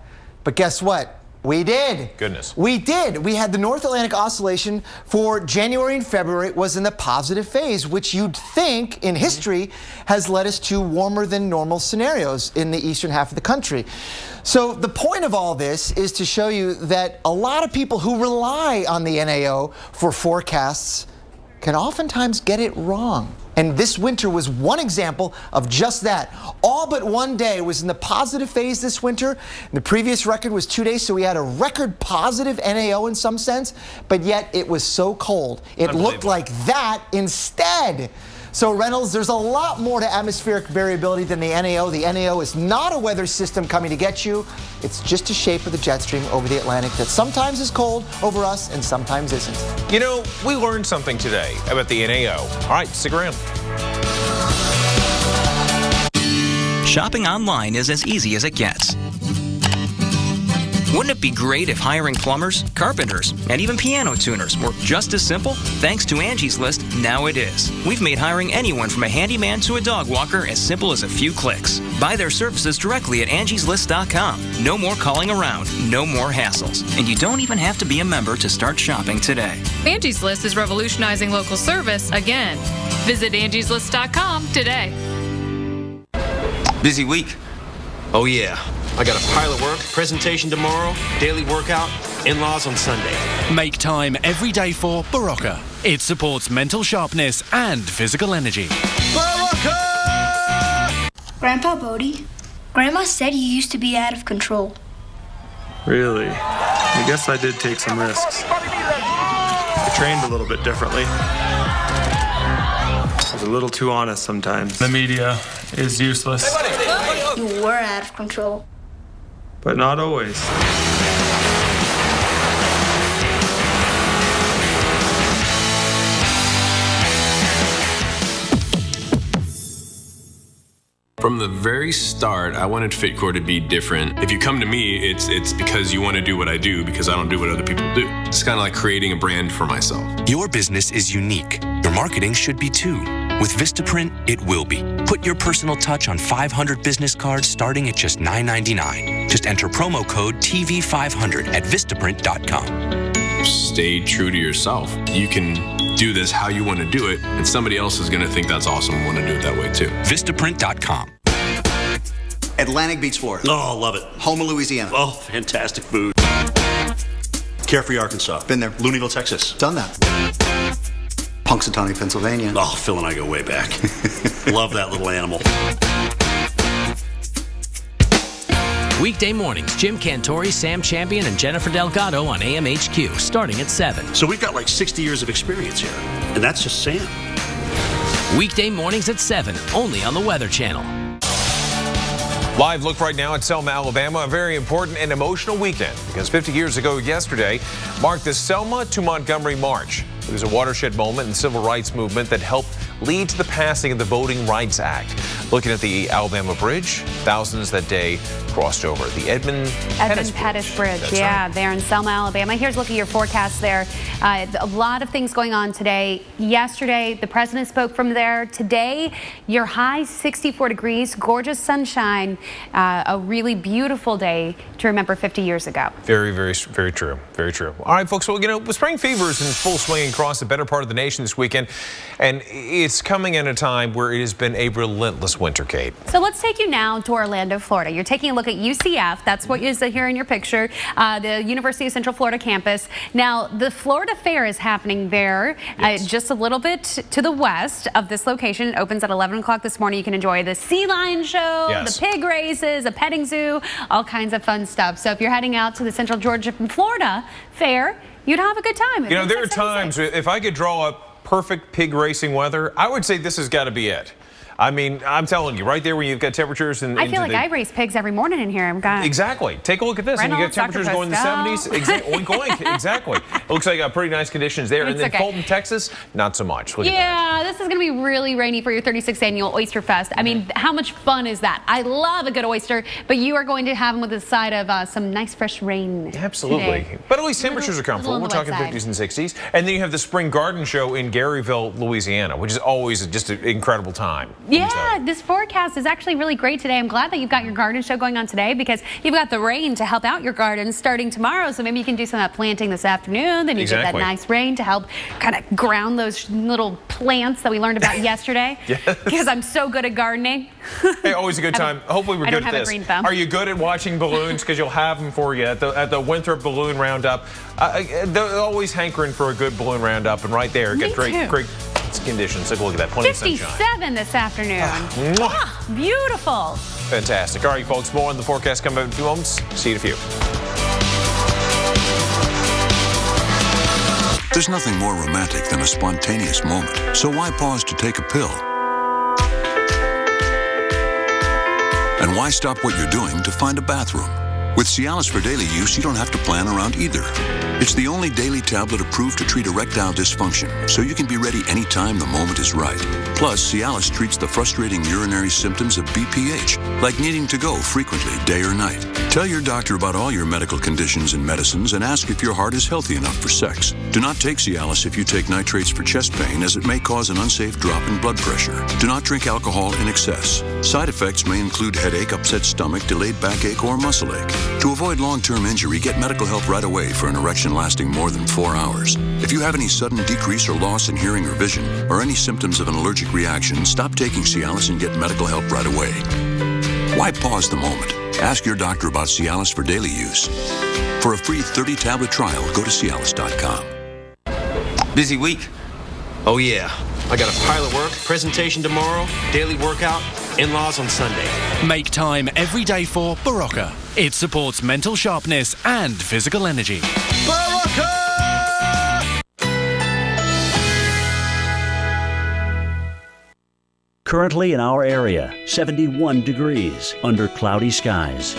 But guess what? We did. Goodness. We did. We had the North Atlantic Oscillation for January and February was in the positive phase, which you'd think in history has led us to warmer than normal scenarios in the eastern half of the country. So the point of all this is to show you that a lot of people who rely on the NAO for forecasts can oftentimes get it wrong. And this winter was one example of just that. All but one day was in the positive phase this winter. The previous record was 2 days, so we had a record positive NAO in some sense, but yet it was so cold. It looked like that instead. So Reynolds, there's a lot more to atmospheric variability than the NAO. The NAO is not a weather system coming to get you. It's just a shape of the jet stream over the Atlantic that sometimes is cold over us and sometimes isn't. You know, we learned something today about the NAO. All right, stick around. Shopping online is as easy as it gets. Wouldn't it be great if hiring plumbers, carpenters, and even piano tuners were just as simple? Thanks to Angie's List, now it is. We've made hiring anyone from a handyman to a dog walker as simple as a few clicks. Buy their services directly at angieslist.com. No more calling around, no more hassles. And you don't even have to be a member to start shopping today. Angie's List is revolutionizing local service again. Visit angieslist.com today. Busy week? Oh yeah. I got a pile of work, presentation tomorrow, daily workout, in-laws on Sunday. Make time every day for Barocca. It supports mental sharpness and physical energy. Barocca! Grandpa Bodie, Grandma said you used to be out of control. Really? I guess I did take some risks. I trained a little bit differently. I was a little too honest sometimes. The media is useless. You were out of control. But not always. From the very start, I wanted FitCore to be different. If you come to me, it's because you want to do what I do, because I don't do what other people do. It's kind of like creating a brand for myself. Your business is unique. Your marketing should be too. With Vistaprint, it will be. Put your personal touch on 500 business cards starting at just $9.99. Just enter promo code TV500 at Vistaprint.com. Stay true to yourself. You can do this how you want to do it, and somebody else is going to think that's awesome and want to do it that way too. Vistaprint.com. Atlantic Beach, Florida. Oh, love it. Home of Louisiana. Oh, fantastic food. Carefree, Arkansas. Been there. Louisville, Texas. Done that. Punxsutawney, Pennsylvania. Oh, Phil and I go way back. Love that little animal. Weekday mornings, Jim Cantori, Sam Champion, and Jennifer Delgado on AMHQ, starting at 7. So we've got like 60 years of experience here, and that's just Sam. Weekday mornings at 7, only on the Weather Channel. Live look right now at Selma, Alabama, a very important and emotional weekend because 50 years ago yesterday marked the Selma to Montgomery March. It was a watershed moment in the civil rights movement that helped lead to the passing of the Voting Rights Act. Looking at the Alabama Bridge, thousands that day crossed over. The Edmund Pettus Bridge. That's right. There in Selma, Alabama. Here's a look at your forecast there. A lot of things going on today. Yesterday, the president spoke from there. Today, your high 64 degrees, gorgeous sunshine, a really beautiful day to remember 50 years ago. Very, very, very true. Very true. All right, folks. Well, you know, spring fever is in full swing across the better part of the nation this weekend, and it's coming at a time where it has been a relentless winter, Kate. So let's take you now to Orlando, Florida. You're taking a look at UCF. That's what is here in your picture, the University of Central Florida campus. Now, the Florida Fair is happening there, just a little bit to the west of this location. It opens at 11 o'clock this morning. You can enjoy the sea lion show, the pig races, a petting zoo, all kinds of fun stuff. So if you're heading out to the Central Georgia and Florida Fair, you'd have a good time. You know, there are times, if I could draw up perfect pig racing weather, I would say this has got to be it. I mean, I'm telling you, right there where you've got temperatures and I feel like I race pigs every morning in here. Exactly. Take a look at this. And you got temperatures going in the 70s. Oink, oink. Exactly. It looks like pretty nice conditions there. And then Fulton, Texas, not so much. Look at that. This is going to be really rainy for your 36th annual Oyster Fest. I mean, how much fun is that? I love a good oyster, but you are going to have them with the side of some nice fresh rain. Absolutely. Today. But at least temperatures are comfortable. We're talking 50s and 60s. And then you have the Spring Garden Show in Garyville, Louisiana, which is always just an incredible time. Yeah, this forecast is actually really great today. I'm glad that you've got your garden show going on today because you've got the rain to help out your garden starting tomorrow. So maybe you can do some of that planting this afternoon. Then you get that nice rain to help kind of ground those little plants that we learned about yesterday. Because I'm so good at gardening. Hey, always a good time. Hopefully we're good at this. Are you good at watching balloons? Because you'll have them for you at the Winthrop Balloon Roundup. They're always hankering for a good balloon roundup, and right there, get great conditions. Take a look at that. Plenty of sunshine. 57 this afternoon. Beautiful. Fantastic. All right, folks, more on the forecast coming up in a few moments. See you in a few. There's nothing more romantic than a spontaneous moment, so why pause to take a pill? And why stop what you're doing to find a bathroom? With Cialis for daily use, you don't have to plan around either. It's the only daily tablet approved to treat erectile dysfunction, so you can be ready anytime the moment is right. Plus, Cialis treats the frustrating urinary symptoms of BPH, like needing to go frequently, day or night. Tell your doctor about all your medical conditions and medicines and ask if your heart is healthy enough for sex. Do not take Cialis if you take nitrates for chest pain, as it may cause an unsafe drop in blood pressure. Do not drink alcohol in excess. Side effects may include headache, upset stomach, delayed backache, or muscle ache. To avoid long-term injury, get medical help right away for an erection lasting more than 4 hours. If you have any sudden decrease or loss in hearing or vision, or any symptoms of an allergic reaction, stop taking Cialis and get medical help right away. Why pause the moment? Ask your doctor about Cialis for daily use. For a free 30-tablet trial, go to Cialis.com. Busy week? Oh yeah. I got a pile of work, presentation tomorrow, daily workout, in-laws on Sunday. Make time every day for Barocca. It supports mental sharpness and physical energy. Currently in our area, 71 degrees under cloudy skies.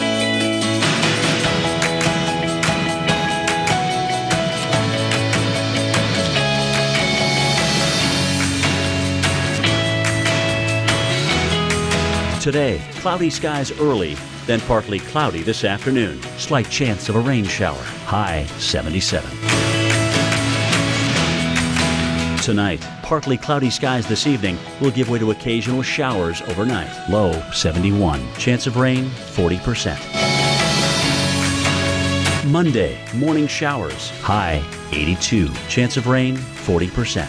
Today, cloudy skies early, then partly cloudy this afternoon. Slight chance of a rain shower. High 77. Tonight, partly cloudy skies this evening will give way to occasional showers overnight. Low 71. Chance of rain 40%. Monday, morning showers. High 82. Chance of rain 40%.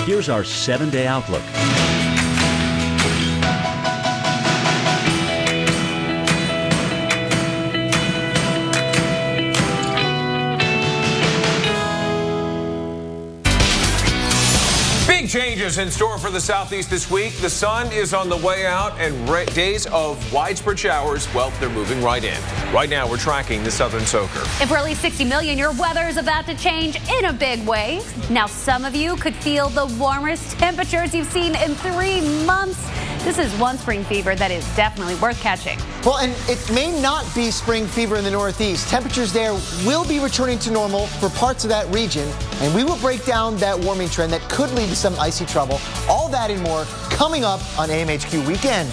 Here's our 7-day outlook. Big changes in store for the southeast this week. The sun is on the way out, and days of widespread showers, well, they're moving right in. Right now, we're tracking the southern soaker. And for at least 60 million, your weather is about to change in a big way. Now, some of you could feel the warmest temperatures you've seen in 3 months. This is one spring fever that is definitely worth catching. Well, and it may not be spring fever in the Northeast. Temperatures there will be returning to normal for parts of that region, and we will break down that warming trend that could lead to some icy trouble. All that and more coming up on AMHQ Weekend.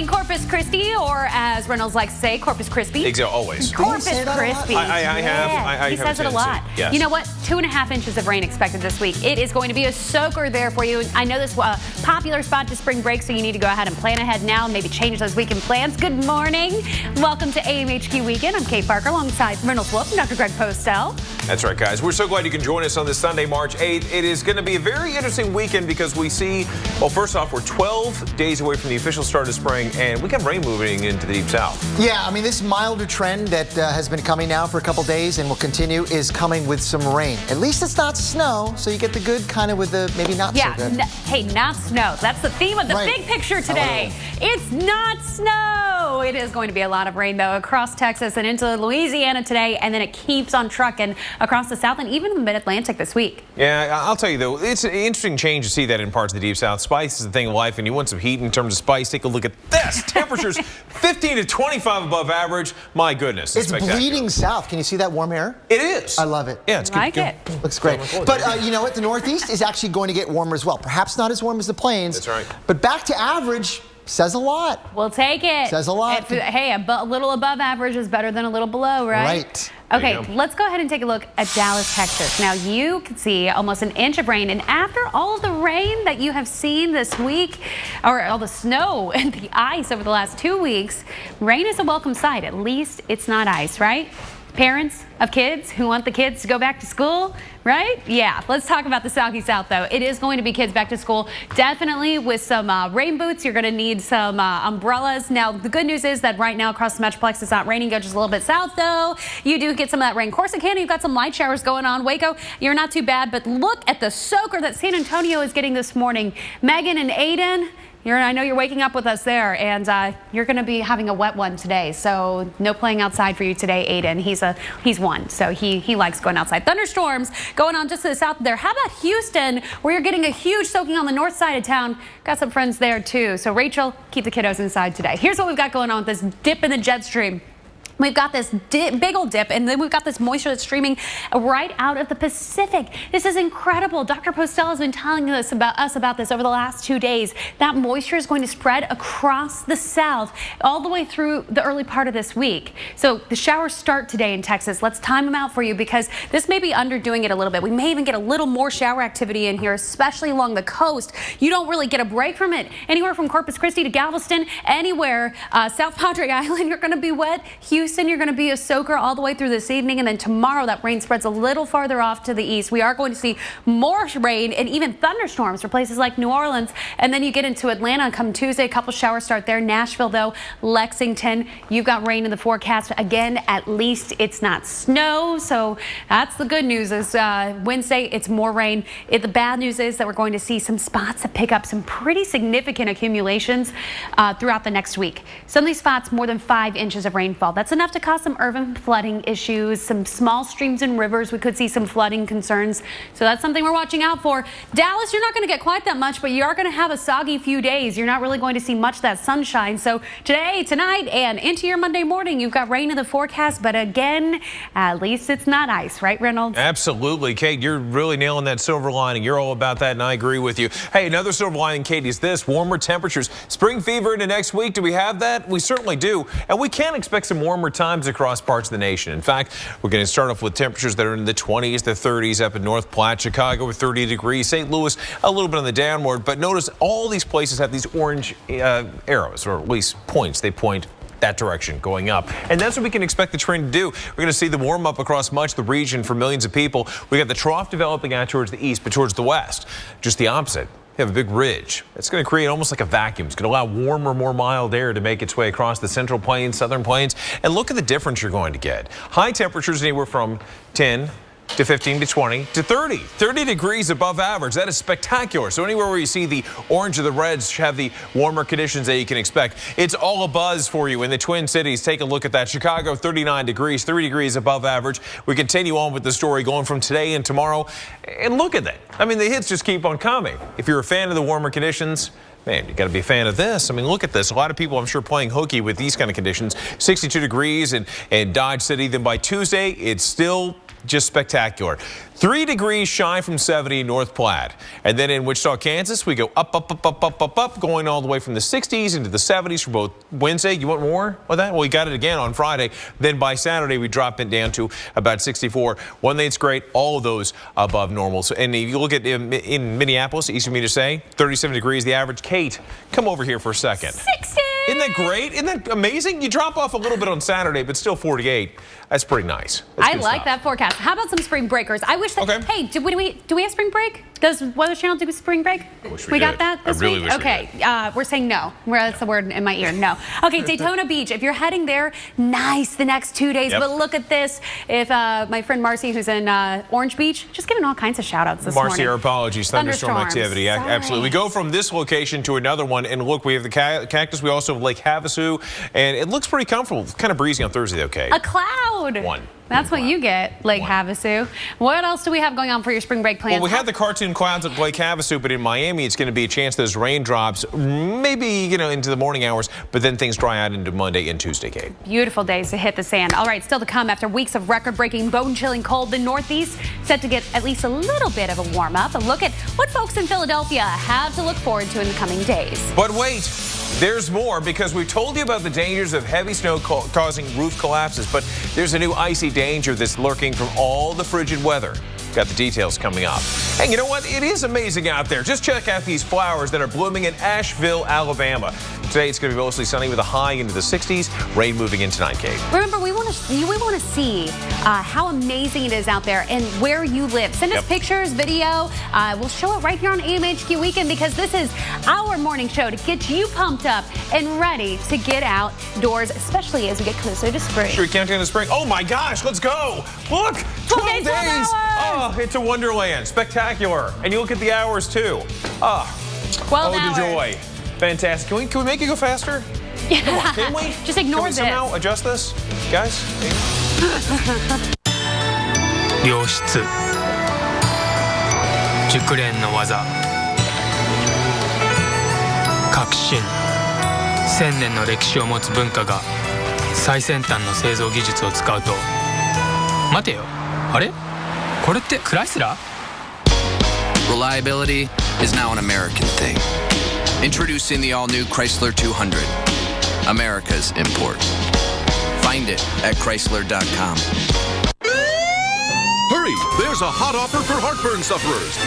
Corpus Christi, or as Reynolds likes to say, Corpus Crispy. Exactly, always. Corpus Crispy. He says it a lot. Yes. You know what? 2.5 inches of rain expected this week. It is going to be a soaker there for you. I know this popular spot to spring break, so you need to go ahead and plan ahead now and maybe change those weekend plans. Good morning. Welcome to AMHQ Weekend. I'm Kate Parker alongside Reynolds Wolf and Dr. Greg Postel. That's right, guys. We're so glad you can join us on this Sunday, March 8th. It is going to be a very interesting weekend because we see, well, first off, we're 12 days away from the official start of spring, and we got rain moving into the deep south. Yeah, I mean, this milder trend that has been coming now for a couple days and will continue is coming with some rain. At least it's not snow, so you get the good kind of with the maybe not so good. Hey, not snow. That's the theme of the big picture today. It's not snow. It is going to be a lot of rain, though, across Texas and into Louisiana today, and then it keeps on trucking across the south and even the mid-Atlantic this week. Yeah, I'll tell you, though, it's an interesting change to see that in parts of the deep south. Spice is a thing of life, and you want some heat in terms of spice. Take a look at this. Temperatures 15 to 25 above average. My goodness. It's bleeding south. Can you see that warm air? It is. I love it. Yeah, it's good. I like it. Looks great. But you know what? The Northeast is actually going to get warmer as well. Perhaps not as warm as the plains. That's right. But back to average says a lot. We'll take it. Says a lot. Hey, a little above average is better than a little below, right? Right. Okay, let's go ahead and take a look at Dallas, Texas. Now, you can see almost an inch of rain, and after all of the rain that you have seen this week, or all the snow and the ice over the last 2 weeks, rain is a welcome sight. At least it's not ice, right? Parents of kids who want the kids to go back to school, right? Yeah, let's talk about the Soggy South, though. It is going to be kids back to school, definitely with some rain boots. You're going to need some umbrellas. Now, the good news is that right now across the Metroplex, it's not raining. Go just a little bit south, though. You do get some of that rain. Corsicana, you've got some light showers going on. Waco, you're not too bad, but look at the soaker that San Antonio is getting this morning. Megan and Aiden, I know you're waking up with us there, and you're going to be having a wet one today. So no playing outside for you today, Aiden. He's one, so he likes going outside. Thunderstorms going on just to the south there. How about Houston, where you're getting a huge soaking on the north side of town? Got some friends there too. So Rachel, keep the kiddos inside today. Here's what we've got going on with this dip in the jet stream. We've got this big old dip, and then we've got this moisture that's streaming right out of the Pacific. This is incredible. Dr. Postel has been telling us about this over the last 2 days. That moisture is going to spread across the south all the way through the early part of this week. So the showers start today in Texas. Let's time them out for you because this may be underdoing it a little bit. We may even get a little more shower activity in here, especially along the coast. You don't really get a break from it. Anywhere from Corpus Christi to Galveston, anywhere, South Padre Island, you're going to be wet. Houston, you're going to be a soaker all the way through this evening, and then tomorrow that rain spreads a little farther off to the east. We are going to see more rain and even thunderstorms for places like New Orleans, and then you get into Atlanta come Tuesday, a couple showers start there. Nashville, though, Lexington, you've got rain in the forecast. Again, at least it's not snow, so that's the good news is Wednesday, it's more rain. The bad news is that we're going to see some spots that pick up some pretty significant accumulations throughout the next week. Some of these spots, more than 5 inches of rainfall. That's That's enough to cause some urban flooding issues, some small streams and rivers. We could see some flooding concerns. So that's something we're watching out for. Dallas, you're not going to get quite that much, but you are going to have a soggy few days. You're not really going to see much of that sunshine. So today, tonight, and into your Monday morning, you've got rain in the forecast. But again, at least it's not ice, right, Reynolds? Absolutely, Kate. You're really nailing that silver lining. You're all about that, and I agree with you. Hey, another silver lining, Kate, is this: warmer temperatures. Spring fever into next week. Do we have that? We certainly do. And we can expect some warmer times across parts of the nation. In fact, we're going to start off with temperatures that are in the 20s, the 30s up in North Platte, Chicago with 30 degrees, St. Louis a little bit on the downward. But notice all these places have these orange arrows, or at least points. They point that direction going up. And that's what we can expect the trend to do. We're going to see the warm up across much of the region for millions of people. We got the trough developing out towards the east, but towards the west, just the opposite. You have a big ridge. It's going to create almost like a vacuum. It's going to allow warmer, more mild air to make its way across the central plains, southern plains. And look at the difference you're going to get. High temperatures anywhere from 10 to 15 to 20 to 30 degrees above average. That is spectacular. So anywhere where you see the orange or the reds have the warmer conditions that you can expect. It's all a buzz for you in the Twin Cities. Take a look at that. Chicago, 39 degrees, 3 degrees above average. We continue on with the story going from today and tomorrow. And look at that. I mean, the hits just keep on coming. If you're a fan of the warmer conditions, man, you got to be a fan of this. I mean, look at this. A lot of people, I'm sure, playing hooky with these kind of conditions. 62 degrees in Dodge City. Then by Tuesday, it's still just spectacular. 3 degrees shy from 70 North Platte. And then in Wichita, Kansas, we go up, going all the way from the 60s into the 70s for both Wednesday. You want more of that? Well, we got it again on Friday. Then by Saturday, we drop it down to about 64. One thing that's great, all of those above normal. So, and if you look at in Minneapolis, easy for me to say, 37 degrees the average. Kate, come over here for a second. 60! Isn't that great? Isn't that amazing? You drop off a little bit on Saturday, but still 48. That's pretty nice. That's I good like stuff. that forecast. How about some spring breakers? I wish that, hey, do we have spring break? Does Weather Channel do spring break? We got did. that this I really week? wish we Okay, we're saying no. That's the word in my ear, no. Okay, Daytona Beach, if you're heading there, nice the next 2 days. Yep. But look at this. If my friend Marcy, who's in Orange Beach, just giving all kinds of shout outs this morning. Marcy, our apologies. Thunderstorm activity. Absolutely. We go from this location to another one, and look, we have the cactus. We also have Lake Havasu, and it looks pretty comfortable. Kind of breezy on Thursday, okay? A cloud. One. That's what you get, Lake Havasu. What else do we have going on for your spring break plans? Well, we had the cartoon clouds at Lake Havasu, but in Miami, it's going to be a chance those raindrops, maybe, into the morning hours, but then things dry out into Monday and Tuesday, Kate. Beautiful days to hit the sand. All right, still to come after weeks of record-breaking, bone-chilling cold. The Northeast set to get at least a little bit of a warm-up. A look at what folks in Philadelphia have to look forward to in the coming days. But wait. There's more, because we told you about the dangers of heavy snow causing roof collapses, but there's a new icy danger that's lurking from all the frigid weather. Got the details coming up. And you know what? It is amazing out there. Just check out these flowers that are blooming in Asheville, Alabama. Today it's going to be mostly sunny with a high into the 60s. Rain moving in tonight, Kate. Remember, we want to see how amazing it is out there and where you live. Send us pictures, video. We'll show it right here on AMHQ Weekend, because this is our morning show to get you pumped up and ready to get outdoors, especially as we get closer to spring. Should we count down to spring? Oh my gosh, let's go. Look, 12 days. Oh, it's a wonderland. Spectacular. And you look at the hours too. 12 The hours. joy. Fantastic. Can we make it go faster? Yeah. Come on, can we? Just ignore Can we this. somehow adjust this, guys? 良質熟練の技革新1000年の歴史を持つ文化が最先端の製造技術を使うと待てよあれこれってクライスラー Reliability is now an American thing. Introducing the all-new Chrysler 200, America's import. Find it at Chrysler.com. Hurry! There's a hot offer for heartburn sufferers.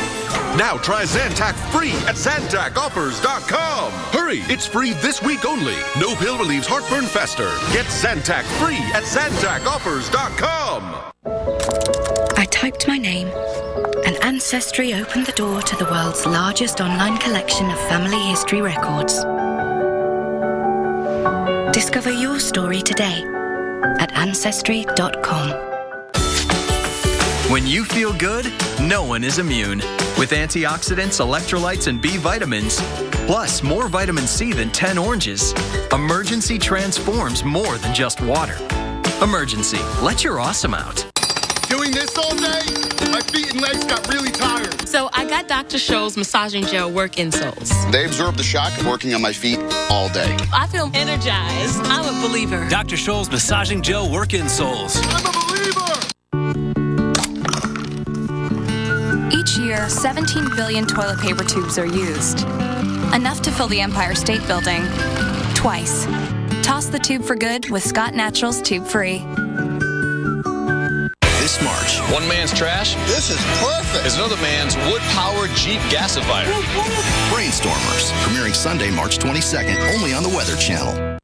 Now try Zantac free at ZantacOffers.com. Hurry! It's free this week only. No pill relieves heartburn faster. Get Zantac free at ZantacOffers.com. I typed my name, and Ancestry opened the door to the world's largest online collection of family history records. Discover your story today at Ancestry.com. When you feel good, no one is immune. With antioxidants, electrolytes, and B vitamins, plus more vitamin C than 10 oranges, Emergency transforms more than just water. Emergency. Let your awesome out. Doing this all day, my feet and legs got really tired. So I got Dr. Scholl's massaging gel work insoles. They absorb the shock of working on my feet all day. I feel energized. I'm a believer. Dr. Scholl's massaging gel work insoles. I'm a believer! Each year, 17 billion toilet paper tubes are used. Enough to fill the Empire State Building. Twice. Toss the tube for good with Scott Naturals Tube Free. This March, one man's trash. This is perfect. Is another man's wood-powered Jeep gasifier. Brainstormers, premiering Sunday, March 22nd, only on the Weather Channel.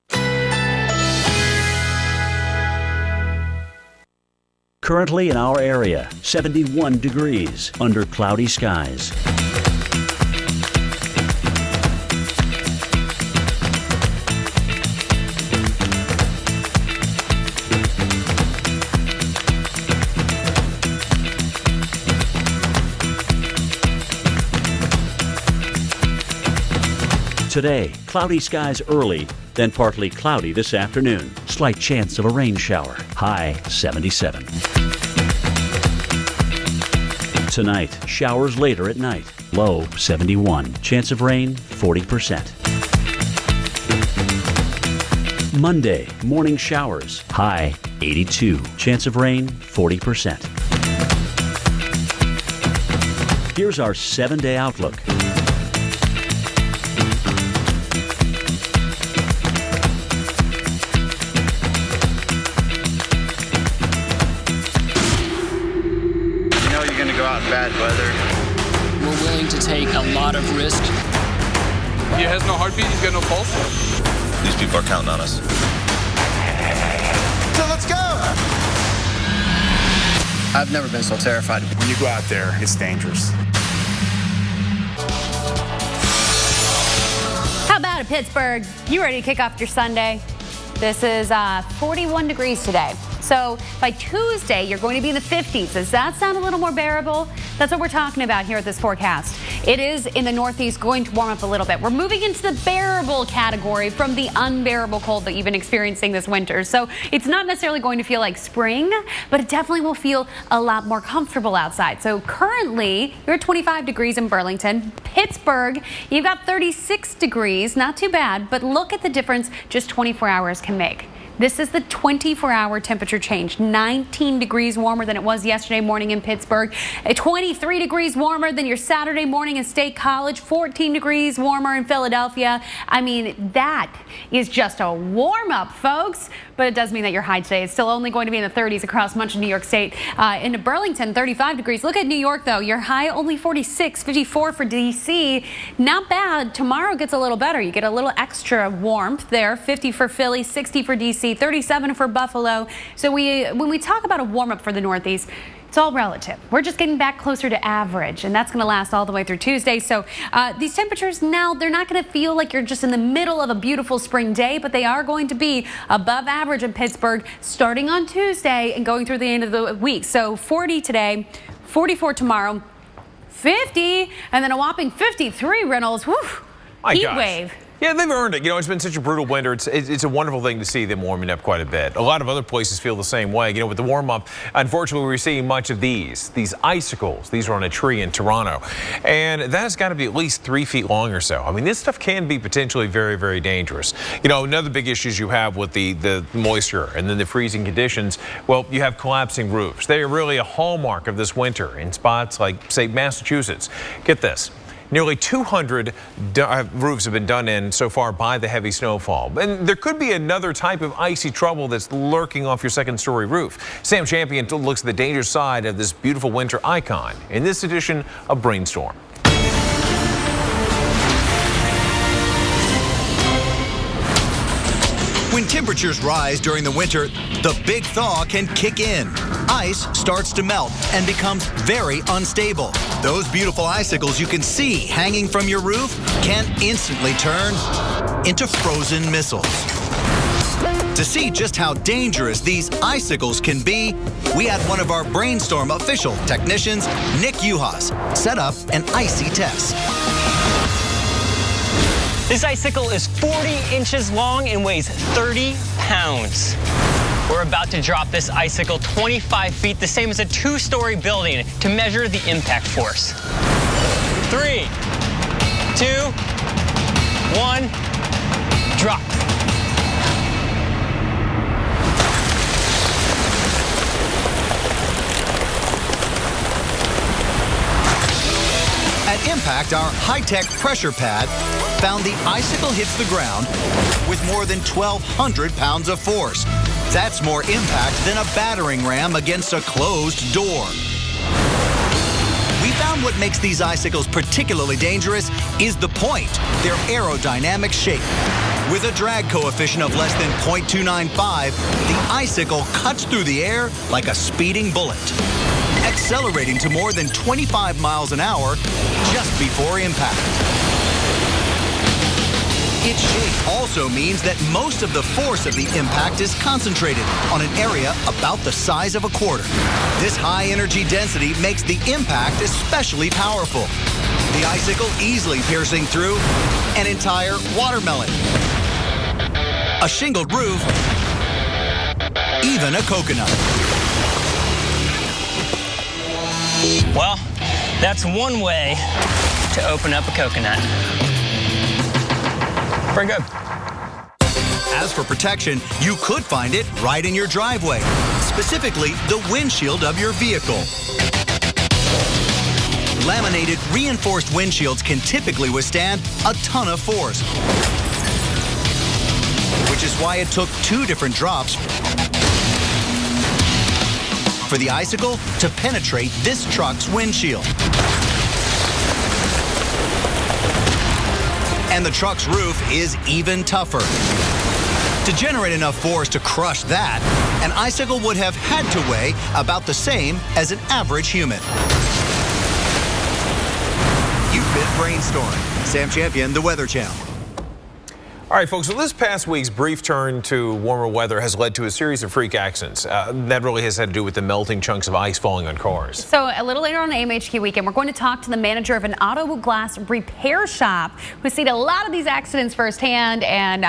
Currently in our area, 71 degrees under cloudy skies. Today, cloudy skies early, then partly cloudy this afternoon. Slight chance of a rain shower. High 77. Tonight, showers later at night. Low 71. Chance of rain 40%. Monday, morning showers. High 82. Chance of rain 40%. Here's our 7-day outlook. Bad weather. We're willing to take a lot of risk. He has no heartbeat, he's got no pulse. These people are counting on us. So let's go! I've never been so terrified. When you go out there, it's dangerous. How about it, Pittsburgh? You ready to kick off your Sunday? This is 41 degrees today. So by Tuesday, you're going to be in the 50s. Does that sound a little more bearable? That's what we're talking about here at this forecast. It is in the Northeast going to warm up a little bit. We're moving into the bearable category from the unbearable cold that you've been experiencing this winter. So it's not necessarily going to feel like spring, but it definitely will feel a lot more comfortable outside. So currently, you're at 25 degrees in Burlington. Pittsburgh, you've got 36 degrees. Not too bad, but look at the difference just 24 hours can make. This is the 24-hour temperature change. 19 degrees warmer than it was yesterday morning in Pittsburgh. 23 degrees warmer than your Saturday morning in State College. 14 degrees warmer in Philadelphia. I mean, that is just a warm-up, folks. But it does mean that your high today is still only going to be in the 30s across much of New York State. Into Burlington, 35 degrees. Look at New York, though. Your high only 46, 54 for D.C. Not bad. Tomorrow gets a little better. You get a little extra warmth there. 50 for Philly, 60 for D.C., 37 for Buffalo. So when we talk about a warm-up for the Northeast, it's all relative. We're just getting back closer to average, and that's going to last all the way through Tuesday. So these temperatures now, they're not going to feel like you're just in the middle of a beautiful spring day, but they are going to be above average in Pittsburgh starting on Tuesday and going through the end of the week. So 40 today, 44 tomorrow, 50, and then a whopping 53, Reynolds. Whew. Heat wave. Yeah, they've earned it. You know, it's been such a brutal winter. It's a wonderful thing to see them warming up quite a bit. A lot of other places feel the same way. You know, with the warm up, unfortunately, we're seeing much of these icicles. These are on a tree in Toronto. And that's got to be at least 3 feet long or so. I mean, this stuff can be potentially very, very dangerous. You know, another big issue you have with the moisture and then the freezing conditions, well, you have collapsing roofs. They are really a hallmark of this winter in spots like, say, Massachusetts. Get this. Nearly 200 roofs have been done in so far by the heavy snowfall. And there could be another type of icy trouble that's lurking off your second-story roof. Sam Champion looks at the dangerous side of this beautiful winter icon in this edition of Brainstorm. When temperatures rise during the winter, the big thaw can kick in. Ice starts to melt and becomes very unstable. Those beautiful icicles you can see hanging from your roof can instantly turn into frozen missiles. To see just how dangerous these icicles can be, we had one of our Brainstorm official technicians, Nick Uhas, set up an icy test. This icicle is 40 inches long and weighs 30 pounds. We're about to drop this icicle 25 feet, the same as a 2-story building, to measure the impact force. 3, 2, 1, drop. At impact, our high-tech pressure pad found the icicle hits the ground with more than 1,200 pounds of force. That's more impact than a battering ram against a closed door. We found what makes these icicles particularly dangerous is the point, their aerodynamic shape. With a drag coefficient of less than 0.295, the icicle cuts through the air like a speeding bullet, accelerating to more than 25 miles an hour just before impact. Its shape also means that most of the force of the impact is concentrated on an area about the size of a quarter. This high energy density makes the impact especially powerful. The icicle easily piercing through an entire watermelon, a shingled roof, even a coconut. Well, that's one way to open up a coconut. Pretty good. As for protection, you could find it right in your driveway, specifically the windshield of your vehicle. Laminated, reinforced windshields can typically withstand a ton of force, which is why it took 2 different drops for the icicle to penetrate this truck's windshield. And the truck's roof is even tougher. To generate enough force to crush that, an icicle would have had to weigh about the same as an average human. You've been brainstorming. Sam Champion, The Weather Channel. All right, folks, so this past week's brief turn to warmer weather has led to a series of freak accidents. That really has had to do with the melting chunks of ice falling on cars. So a little later on the AMHQ weekend, we're going to talk to the manager of an auto glass repair shop who's seen a lot of these accidents firsthand, and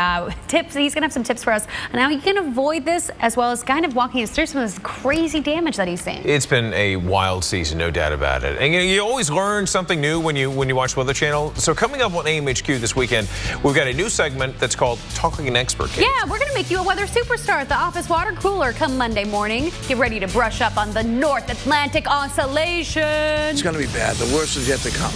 tips. He's going to have some tips for us on how you can avoid this, as well as kind of walking us through some of this crazy damage that he's seen. It's been a wild season, no doubt about it. And you always learn something new when you watch Weather Channel. So coming up on AMHQ this weekend, we've got a new segment that's called Talking an Expert. Kate. Yeah, we're going to make you a weather superstar at the office water cooler come Monday morning. Get ready to brush up on the North Atlantic Oscillation. It's going to be bad. The worst is yet to come.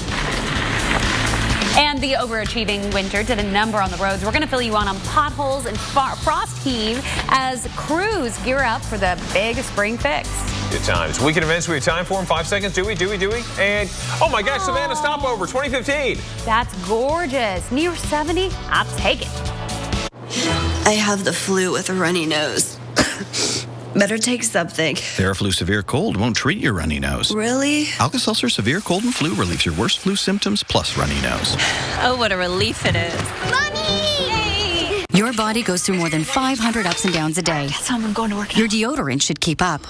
And the overachieving winter did a number on the roads. We're going to fill you on potholes and frost heave as crews gear up for the big spring fix. Good times. Weekend events, we have time for them. 5 seconds. Do we? And, oh my gosh, Savannah Stopover 2015. That's gorgeous. Near 70, I'll take it. I have the flu with a runny nose. Better take something. Theraflu Severe Cold won't treat your runny nose. Really? Alka-Seltzer Severe Cold and Flu relieves your worst flu symptoms plus runny nose. Oh, what a relief it is. Mommy! Your body goes through more than 500 ups and downs a day. That's how I'm going to work. Your deodorant should keep up.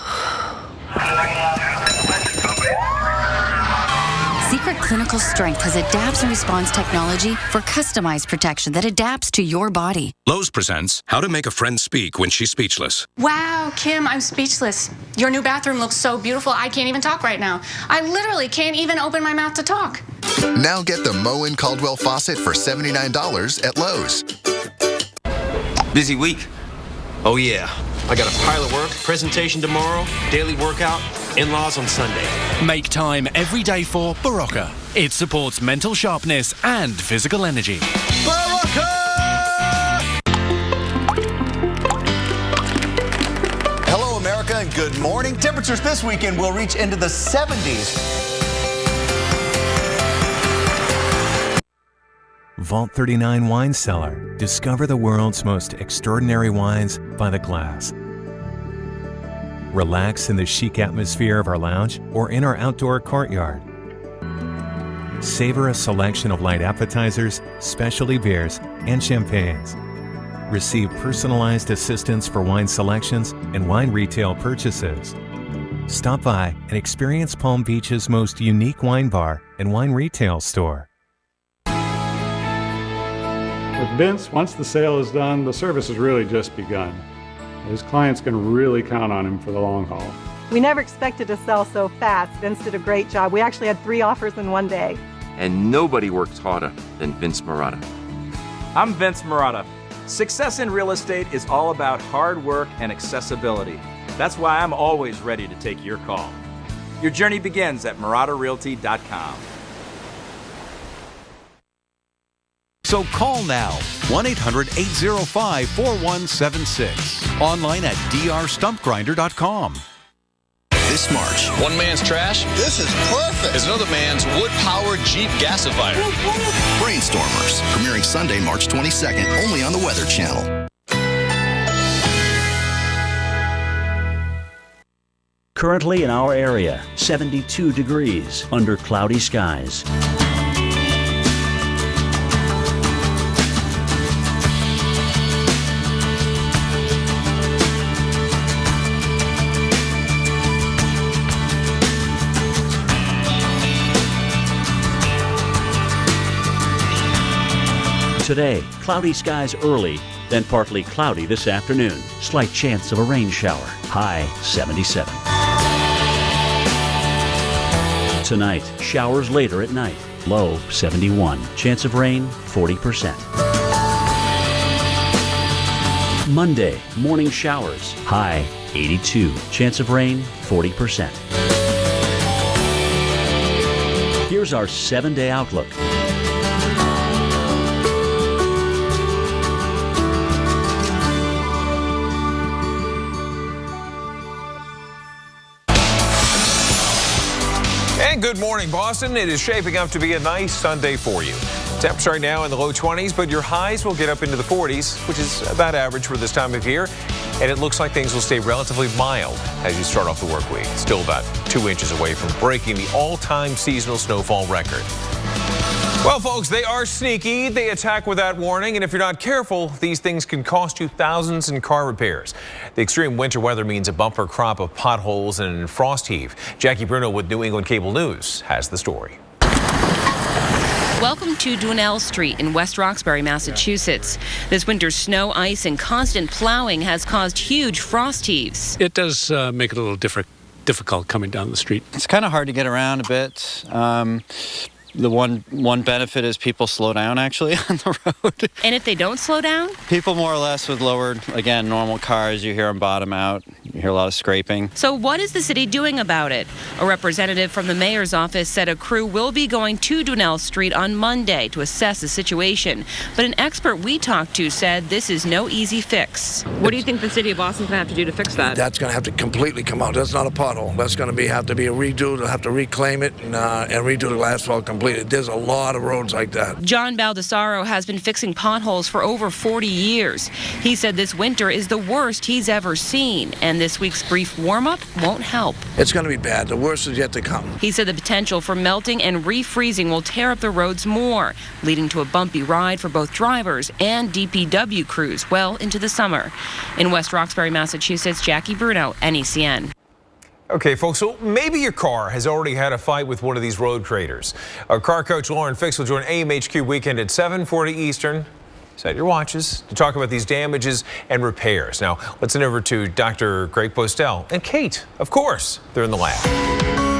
Secret Clinical Strength has adapts and response technology for customized protection that adapts to your body. Lowe's presents How to Make a Friend Speak When She's Speechless. Wow, Kim, I'm speechless. Your new bathroom looks so beautiful, I can't even talk right now. I literally can't even open my mouth to talk. Now get the Moen Caldwell faucet for $79 at Lowe's. Busy week? Oh yeah. I got a pile of work, presentation tomorrow, daily workout, in-laws on Sunday. Make time every day for Barocca. It supports mental sharpness and physical energy. Barocca! Hello, America, and good morning. Temperatures this weekend will reach into the 70s. Vault 39 Wine Cellar. Discover the world's most extraordinary wines by the glass. Relax in the chic atmosphere of our lounge or in our outdoor courtyard. Savor a selection of light appetizers, specialty beers, and champagnes. Receive personalized assistance for wine selections and wine retail purchases. Stop by and experience Palm Beach's most unique wine bar and wine retail store. With Vince, once the sale is done, the service has really just begun. His clients can really count on him for the long haul. We never expected to sell so fast. Vince did a great job. We actually had 3 offers in one day. And nobody works harder than Vince Marotta. I'm Vince Marotta. Success in real estate is all about hard work and accessibility. That's why I'm always ready to take your call. Your journey begins at MarottaRealty.com. So call now, 1-800-805-4176. Online at drstumpgrinder.com. This March, one man's trash. This is perfect. Is another man's wood-powered Jeep gasifier. Brainstormers, premiering Sunday, March 22nd, only on the Weather Channel. Currently in our area, 72 degrees under cloudy skies. Today, cloudy skies early, then partly cloudy this afternoon. Slight chance of a rain shower. High 77. Tonight, showers later at night. Low 71. Chance of rain 40%. Monday, morning showers. High 82. Chance of rain 40%. Here's our 7-day outlook. And good morning, Boston. It is shaping up to be a nice Sunday for you. Temps right now in the low 20s, but your highs will get up into the 40s, which is about average for this time of year. And it looks like things will stay relatively mild as you start off the work week. Still about 2 inches away from breaking the all-time seasonal snowfall record. Well, folks, they are sneaky. They attack without warning, and if you're not careful, these things can cost you thousands in car repairs. The extreme winter weather means a bumper crop of potholes and frost heave. Jackie Bruno with New England Cable News has the story. Welcome to Dwinell Street in West Roxbury, Massachusetts. This winter's snow, ice, and constant plowing has caused huge frost heaves. It does make it a little difficult coming down the street. It's kind of hard to get around a bit. The one benefit is people slow down actually on the road. And if they don't slow down? People more or less with lowered, again, normal cars, you hear them bottom out. You hear a lot of scraping. So what is the city doing about it? A representative from the mayor's office said a crew will be going to Dwinell Street on Monday to assess the situation. But an expert we talked to said this is no easy fix. What do you think the city of Boston's going to have to do to fix that? That's going to have to completely come out. That's not a pothole. That's going to have to be a redo. They'll have to reclaim it and redo the asphalt completely. There's a lot of roads like that. John Baldessaro has been fixing potholes for over 40 years. He said this winter is the worst he's ever seen, and this week's brief warm-up won't help. It's going to be bad. The worst is yet to come. He said the potential for melting and refreezing will tear up the roads more, leading to a bumpy ride for both drivers and DPW crews well into the summer. In West Roxbury, Massachusetts, Jackie Bruno, NECN. Okay, folks, so maybe your car has already had a fight with one of these road craters. Our car coach Lauren Fix will join AMHQ Weekend at 7:40 Eastern. Set your watches to talk about these damages and repairs. Now, let's send over to Dr. Greg Postel and Kate, of course. They're in the lab.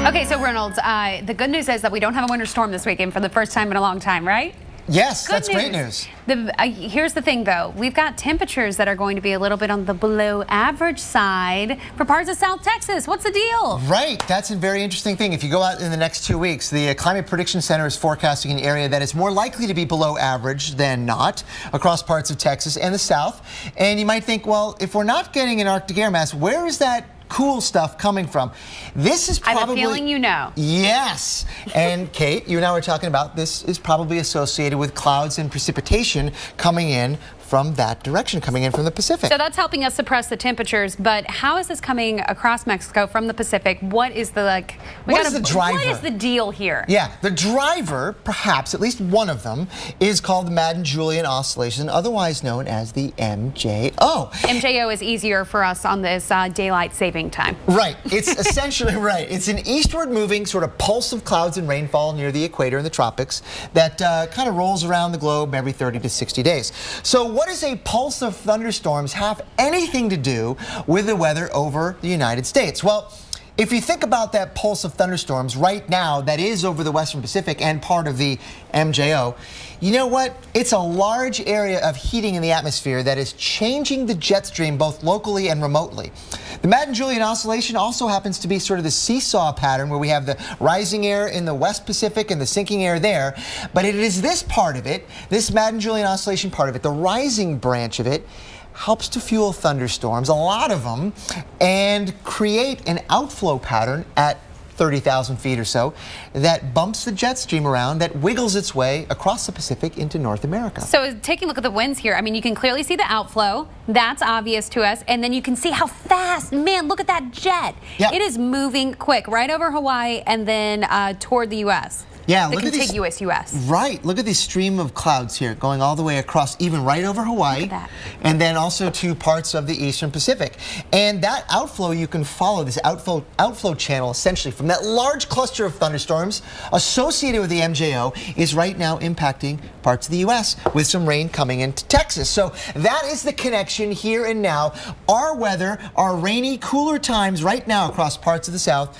Okay, so Reynolds, the good news is that we don't have a winter storm this weekend for the first time in a long time, right? Yes, that's great news. Here's the thing, though. We've got temperatures that are going to be a little bit on the below average side for parts of South Texas. What's the deal? Right. That's a very interesting thing. If you go out in the next 2 weeks, the Climate Prediction Center is forecasting an area that is more likely to be below average than not across parts of Texas and the South. And you might think, well, if we're not getting an Arctic air mass, where is that cool stuff coming from? This is probably... I have a feeling you know. Yes. And Kate, you and I were talking about this is probably associated with clouds and precipitation coming in from that direction, coming in from the Pacific. So that's helping us suppress the temperatures, but how is this coming across Mexico from the Pacific? What is the, what is the driver? What is the deal here? Yeah, the driver, perhaps, at least one of them, is called the Madden-Julian Oscillation, otherwise known as the MJO. MJO is easier for us on this daylight saving time. Right, it's essentially right. It's an eastward moving sort of pulse of clouds and rainfall near the equator in the tropics that kind of rolls around the globe every 30 to 60 days. So what does a pulse of thunderstorms have anything to do with the weather over the United States? Well, if you think about that pulse of thunderstorms right now that is over the Western Pacific and part of the MJO, you know what? It's a large area of heating in the atmosphere that is changing the jet stream both locally and remotely. The Madden-Julian Oscillation also happens to be sort of the seesaw pattern where we have the rising air in the West Pacific and the sinking air there. But it is this part of it, this Madden-Julian Oscillation part of it, the rising branch of it, helps to fuel thunderstorms, a lot of them, and create an outflow pattern at 30,000 feet or so that bumps the jet stream around, that wiggles its way across the Pacific into North America. So taking a look at the winds here, I mean, you can clearly see the outflow. That's obvious to us. And then you can see how fast, man, look at that jet. Yeah. It is moving quick right over Hawaii and then toward the U.S. Yeah, the look at these, contiguous U.S. Right, look at this stream of clouds here going all the way across, even right over Hawaii, Look at that. and then also to parts of the Eastern Pacific. And that outflow, you can follow this outflow channel essentially from that large cluster of thunderstorms associated with the MJO is right now impacting parts of the U.S. with some rain coming into Texas. So that is the connection here and now. Our weather, our rainy, cooler times right now across parts of the South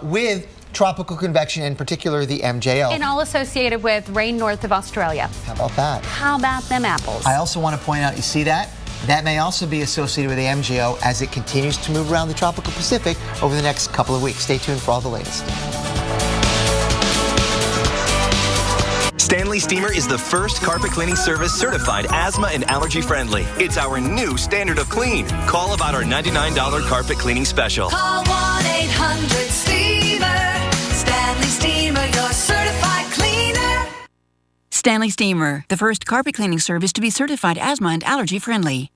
with tropical convection, in particular the MJO. And all associated with rain north of Australia. How about that? How about them apples? I also want to point out, you see that? That may also be associated with the MJO as it continues to move around the tropical Pacific over the next couple of weeks. Stay tuned for all the latest. Stanley Steamer is the first carpet cleaning service certified asthma and allergy friendly. It's our new standard of clean. Call about our $99 carpet cleaning special. Call 1-800-STEAMER. Stanley Steamer, your certified cleaner. Stanley Steamer, the first carpet cleaning service to be certified asthma and allergy friendly.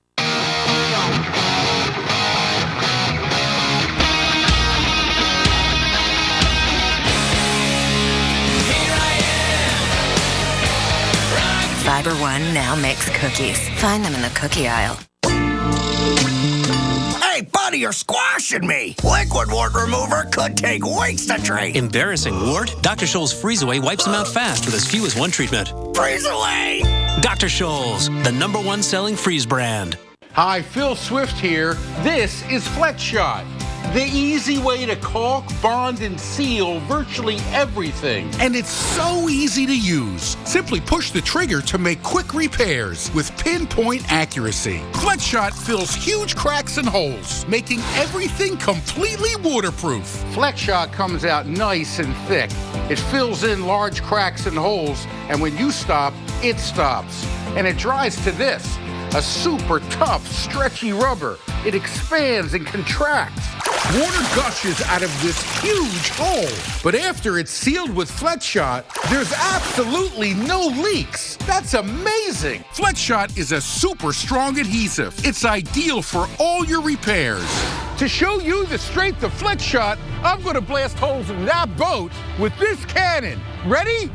Fiber One now makes cookies. Find them in the cookie aisle. Hey, buddy, you're squashing me. Liquid wart remover could take weeks to treat. Embarrassing wart? Dr. Scholl's Freeze Away wipes them out fast with as few as one treatment. Freeze Away! Dr. Scholl's, the #1 selling freeze brand. Hi, Phil Swift here. This is Flex Shot, the easy way to caulk, bond, and seal virtually everything. And it's so easy to use. Simply push the trigger to make quick repairs with pinpoint accuracy. Flex Shot fills huge cracks and holes, making everything completely waterproof. Flex Shot comes out nice and thick. It fills in large cracks and holes, and when you stop, it stops. And it dries to this, a super tough, stretchy rubber. It expands and contracts. Water gushes out of this huge hole. But after it's sealed with Flex Shot, there's absolutely no leaks. That's amazing. Flex Shot is a super strong adhesive. It's ideal for all your repairs. To show you the strength of Flex Shot, I'm going to blast holes in that boat with this cannon. Ready?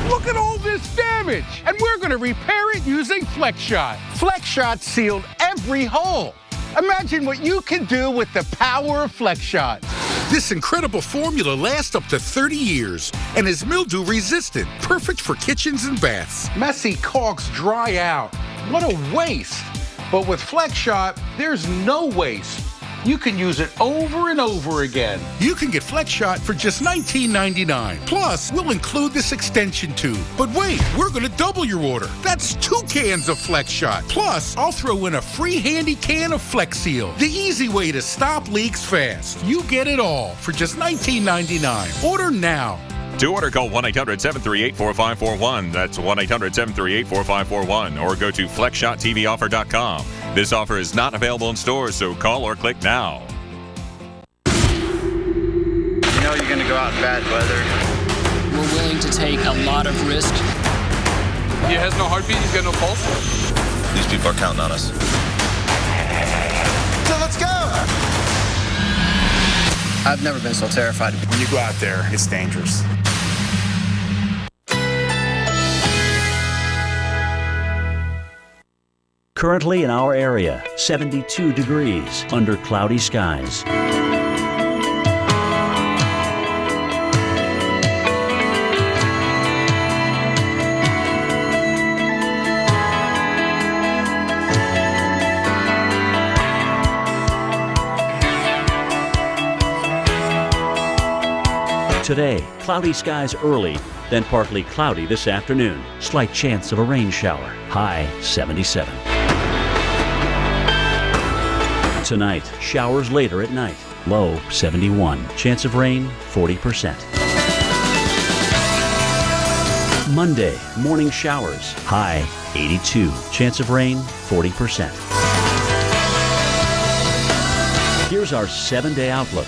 Look at all this damage, and we're going to repair it using Flex Shot. Flex Shot sealed every hole. Imagine what you can do with the power of Flex Shot. This incredible formula lasts up to 30 years and is mildew resistant, perfect for kitchens and baths. Messy caulks dry out. What a waste. But with Flex Shot, there's no waste. You can use it over and over again. You can get Flex Shot for just $19.99. Plus, we'll include this extension tube. But wait, we're going to double your order. That's 2 cans of Flex Shot. Plus, I'll throw in a free handy can of Flex Seal, the easy way to stop leaks fast. You get it all for just $19.99. Order now. To order, call 1-800-738-4541. That's 1-800-738-4541. Or go to FlexShotTVOffer.com. This offer is not available in stores, so call or click now. You know you're going to go out in bad weather. We're willing to take a lot of risk. He has no heartbeat, he's got no pulse. These people are counting on us. So let's go! I've never been so terrified. When you go out there, it's dangerous. Currently in our area, 72 degrees under cloudy skies. Today, cloudy skies early, then partly cloudy this afternoon. Slight chance of a rain shower. High 77. Tonight, showers later at night. Low 71. Chance of rain 40%. Monday, morning showers. High 82. Chance of rain 40%. Here's our 7-day outlook.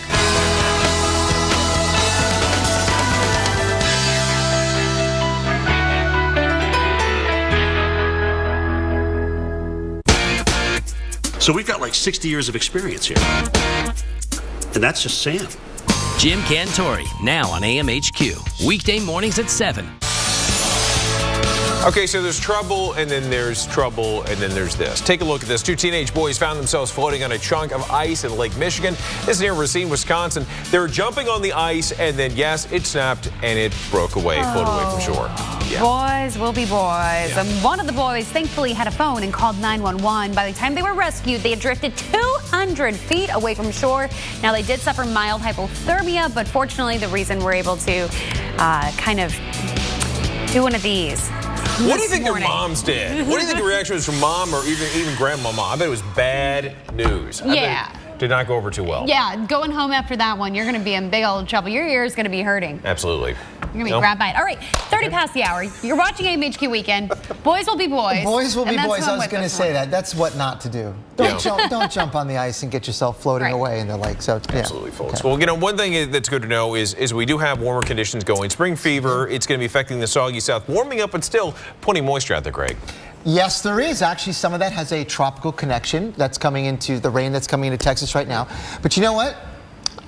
So we've got like 60 years of experience here. And that's just Sam. Jim Cantori, now on AMHQ. Weekday mornings at 7. Okay, so there's trouble, and then there's trouble, and then there's this. Take a look at this. 2 teenage boys found themselves floating on a chunk of ice in Lake Michigan. This is near Racine, Wisconsin. They were jumping on the ice, and then, yes, it snapped, and it broke away, floated away from shore. Yeah. Boys will be boys. Yeah. And one of the boys thankfully had a phone and called 911. By the time they were rescued, they had drifted 200 feet away from shore. Now, they did suffer mild hypothermia, but fortunately, the reason we're able to kind of do one of these. What do you think their moms did? What do you think the reaction was from mom or even grandmama? I bet it was bad news. I bet it did not go over too well. Yeah, going home after that one, you're going to be in big old trouble. Your ear is going to be hurting. Absolutely. You're going to be grabbed by it. All right, 30 past the hour. You're watching AMHQ Weekend. Boys will be boys. Boys will be boys. I was going to say that. That's what not to do. Don't jump on the ice and get yourself floating away in the lake. So absolutely, folks. Well, you know, one thing that's good to know is we do have warmer conditions going. Spring fever, it's going to be affecting the soggy south, warming up, but still plenty of moisture out there, Greg. Yes, there is. Actually, some of that has a tropical connection that's coming into the rain that's coming into Texas right now. But you know what?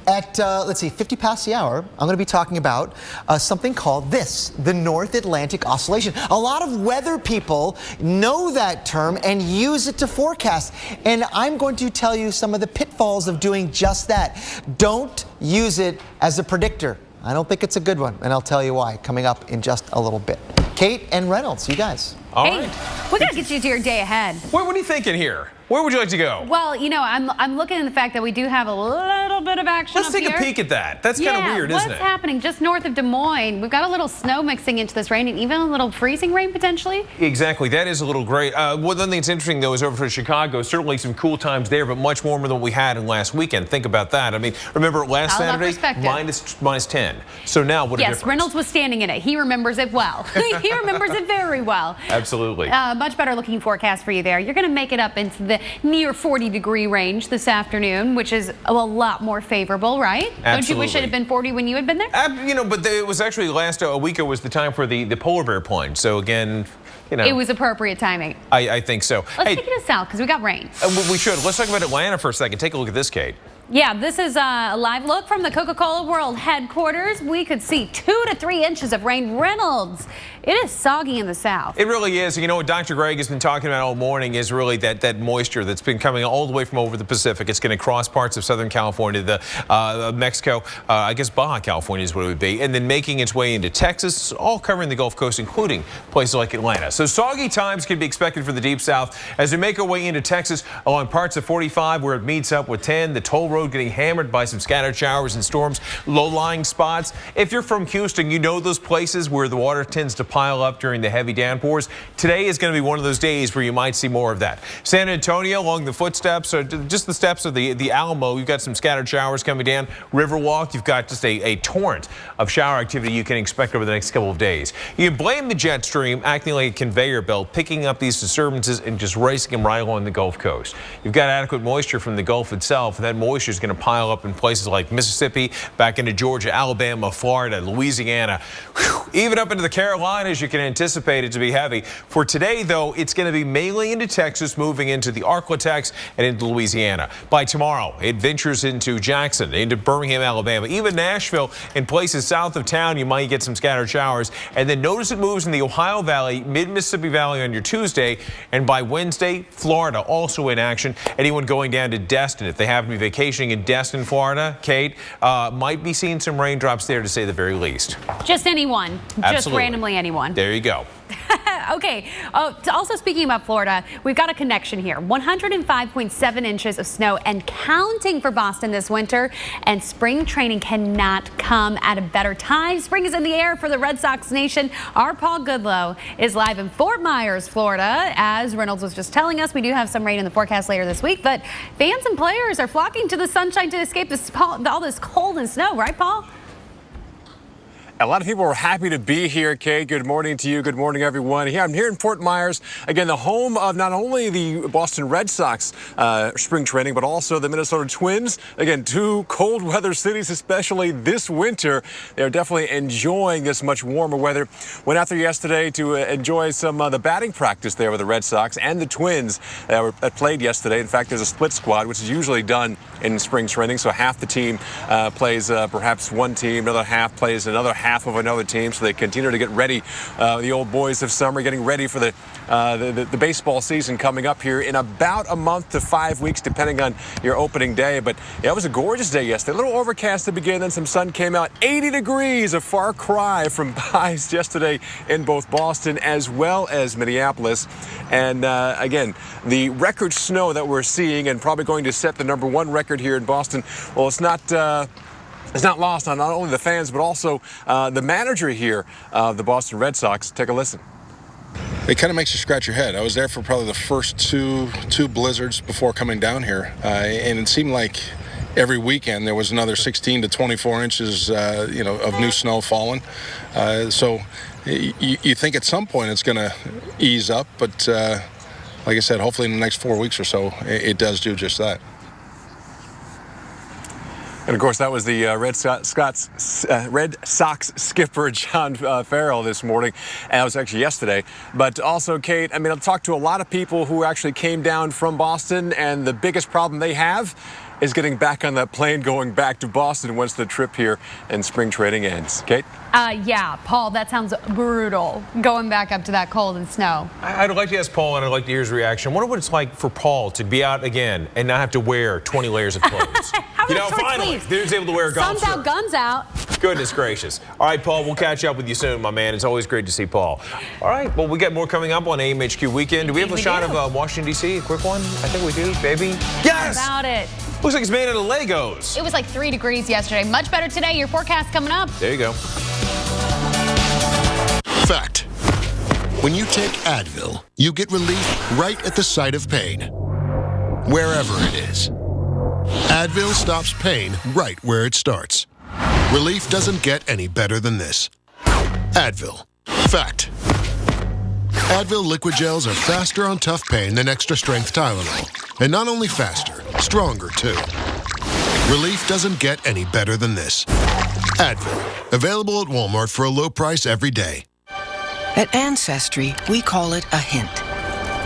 At, let's see, 50 past the hour, I'm going to be talking about something called the North Atlantic Oscillation. A lot of weather people know that term and use it to forecast. And I'm going to tell you some of the pitfalls of doing just that. Don't use it as a predictor. I don't think it's a good one, and I'll tell you why coming up in just a little bit. Kate and Reynolds, you guys. All right. We got to get you to your day ahead. What are you thinking here? Where would you like to go? Well, you know, I'm looking at the fact that we do have a little bit of action Let's take a peek at that. That's kind of weird, isn't it? What's happening just north of Des Moines? We've got a little snow mixing into this rain and even a little freezing rain potentially. Exactly. That is a little great. One thing that's interesting, though, is over to Chicago. Certainly some cool times there, but much warmer than what we had in last weekend. Think about that. I mean, remember last Saturday, minus 10. So now what a difference. Yes, Reynolds was standing in it. He remembers it well. He remembers it very well. Absolutely. Much better looking forecast for you there. You're going to make it up into the near 40-degree range this afternoon, which is a lot more favorable, right? Absolutely. Don't you wish it had been 40 when you had been there? You know, but it was actually last a week ago was the time for the polar bear plunge. So again, you know. It was appropriate timing. I think so. Let's take it to south because we got rain. We should. Let's talk about Atlanta for a second. Take a look at this, Kate. Yeah, this is a live look from the Coca-Cola World headquarters. We could see 2 to 3 inches of rain. Reynolds, it is soggy in the south. It really is. You know what Dr. Greg has been talking about all morning is really that moisture that's been coming all the way from over the Pacific. It's going to cross parts of Southern California, Mexico, I guess Baja California is what it would be, and then making its way into Texas, all covering the Gulf Coast, including places like Atlanta. So soggy times can be expected for the deep south as we make our way into Texas along parts of 45 where it meets up with 10. The toll road getting hammered by some scattered showers and storms, low-lying spots. If you're from Houston, you know those places where the water tends to pile up during the heavy downpours. Today is going to be one of those days where you might see more of that. San Antonio, along the footsteps, or just the steps of the Alamo, you've got some scattered showers coming down. Riverwalk, you've got just a torrent of shower activity you can expect over the next couple of days. You can blame the jet stream acting like a conveyor belt, picking up these disturbances and just racing them right along the Gulf Coast. You've got adequate moisture from the Gulf itself, and that moisture moisture is going to pile up in places like Mississippi, back into Georgia, Alabama, Florida, Louisiana, even up into the Carolinas. You can anticipate it to be heavy. For today, though, it's going to be mainly into Texas, moving into the Arklatex and into Louisiana. By tomorrow, it ventures into Jackson, into Birmingham, Alabama, even Nashville, and places south of town. You might get some scattered showers. And then notice it moves in the Ohio Valley, mid-Mississippi Valley on your Tuesday. And by Wednesday, Florida also in action. Anyone going down to Destin, if they happen to be vacationing in Destin, Florida, Kate, might be seeing some raindrops there, to say the very least. Just anyone. Absolutely. Just randomly anyone. There you go. Okay. Also speaking about Florida, we've got a connection here. 105.7 inches of snow and counting for Boston this winter. And spring training cannot come at a better time. Spring is in the air for the Red Sox nation. Our Paul Goodlow is live in Fort Myers, Florida. As Reynolds was just telling us, we do have some rain in the forecast later this week. But fans and players are flocking to the sunshine to escape all this cold and snow. Right, Paul? A lot of people are happy to be here, Kate. Good morning to you. Good morning, everyone. I'm here in Fort Myers, again, the home of not only the Boston Red Sox spring training, but also the Minnesota Twins. Again, two cold weather cities, especially this winter. They're definitely enjoying this much warmer weather. Went out there yesterday to enjoy some of the batting practice there with the Red Sox and the Twins that played yesterday. In fact, there's a split squad, which is usually done in spring training. So half the team plays perhaps one team, another half plays another half of another team, so they continue to get ready. The old boys of summer getting ready for the baseball season coming up here in about a month to 5 weeks, depending on your opening day. But yeah, it was a gorgeous day yesterday. A little overcast to begin, then some sun came out. 80 degrees, a far cry from highs yesterday in both Boston as well as Minneapolis. And again, the record snow that we're seeing, and probably going to set the #1 record here in Boston, well, it's not lost on not only the fans, but also the manager here of the Boston Red Sox. Take a listen. It kind of makes you scratch your head. I was there for probably the first two blizzards before coming down here, and it seemed like every weekend there was another 16 to 24 inches, of new snow falling. So you think at some point it's going to ease up, but like I said, hopefully in the next 4 weeks or so, it does do just that. And of course, that was the Red Sox skipper John Farrell this morning. And that was actually yesterday. But also, Kate, I mean, I've talked to a lot of people who actually came down from Boston, and the biggest problem they have is getting back on that plane going back to Boston once the trip here and spring training ends. Kate? Yeah, Paul, that sounds brutal, going back up to that cold and snow. I'd like to ask Paul, and I'd like to hear his reaction. I wonder what it's like for Paul to be out again and not have to wear 20 layers of clothes. Finally, dude's able to wear a golf shirt. Sun's out, guns out. Goodness gracious. All right, Paul, we'll catch up with you soon, my man. It's always great to see Paul. All right, well, we got more coming up on AMHQ Weekend. Do we have a shot of Washington, D.C.? A quick one? I think we do, baby. Yes! How about it? Looks like it's made out of Legos. It was like 3 degrees yesterday. Much better today. Your forecast coming up. There you go. Fact. When you take Advil, you get relief right at the site of pain, wherever it is. Advil stops pain right where it starts. Relief doesn't get any better than this. Advil. Fact. Advil liquid gels are faster on tough pain than extra strength Tylenol. And not only faster, stronger too. Relief doesn't get any better than this. Advil. Available at Walmart for a low price every day. At Ancestry, we call it a hint.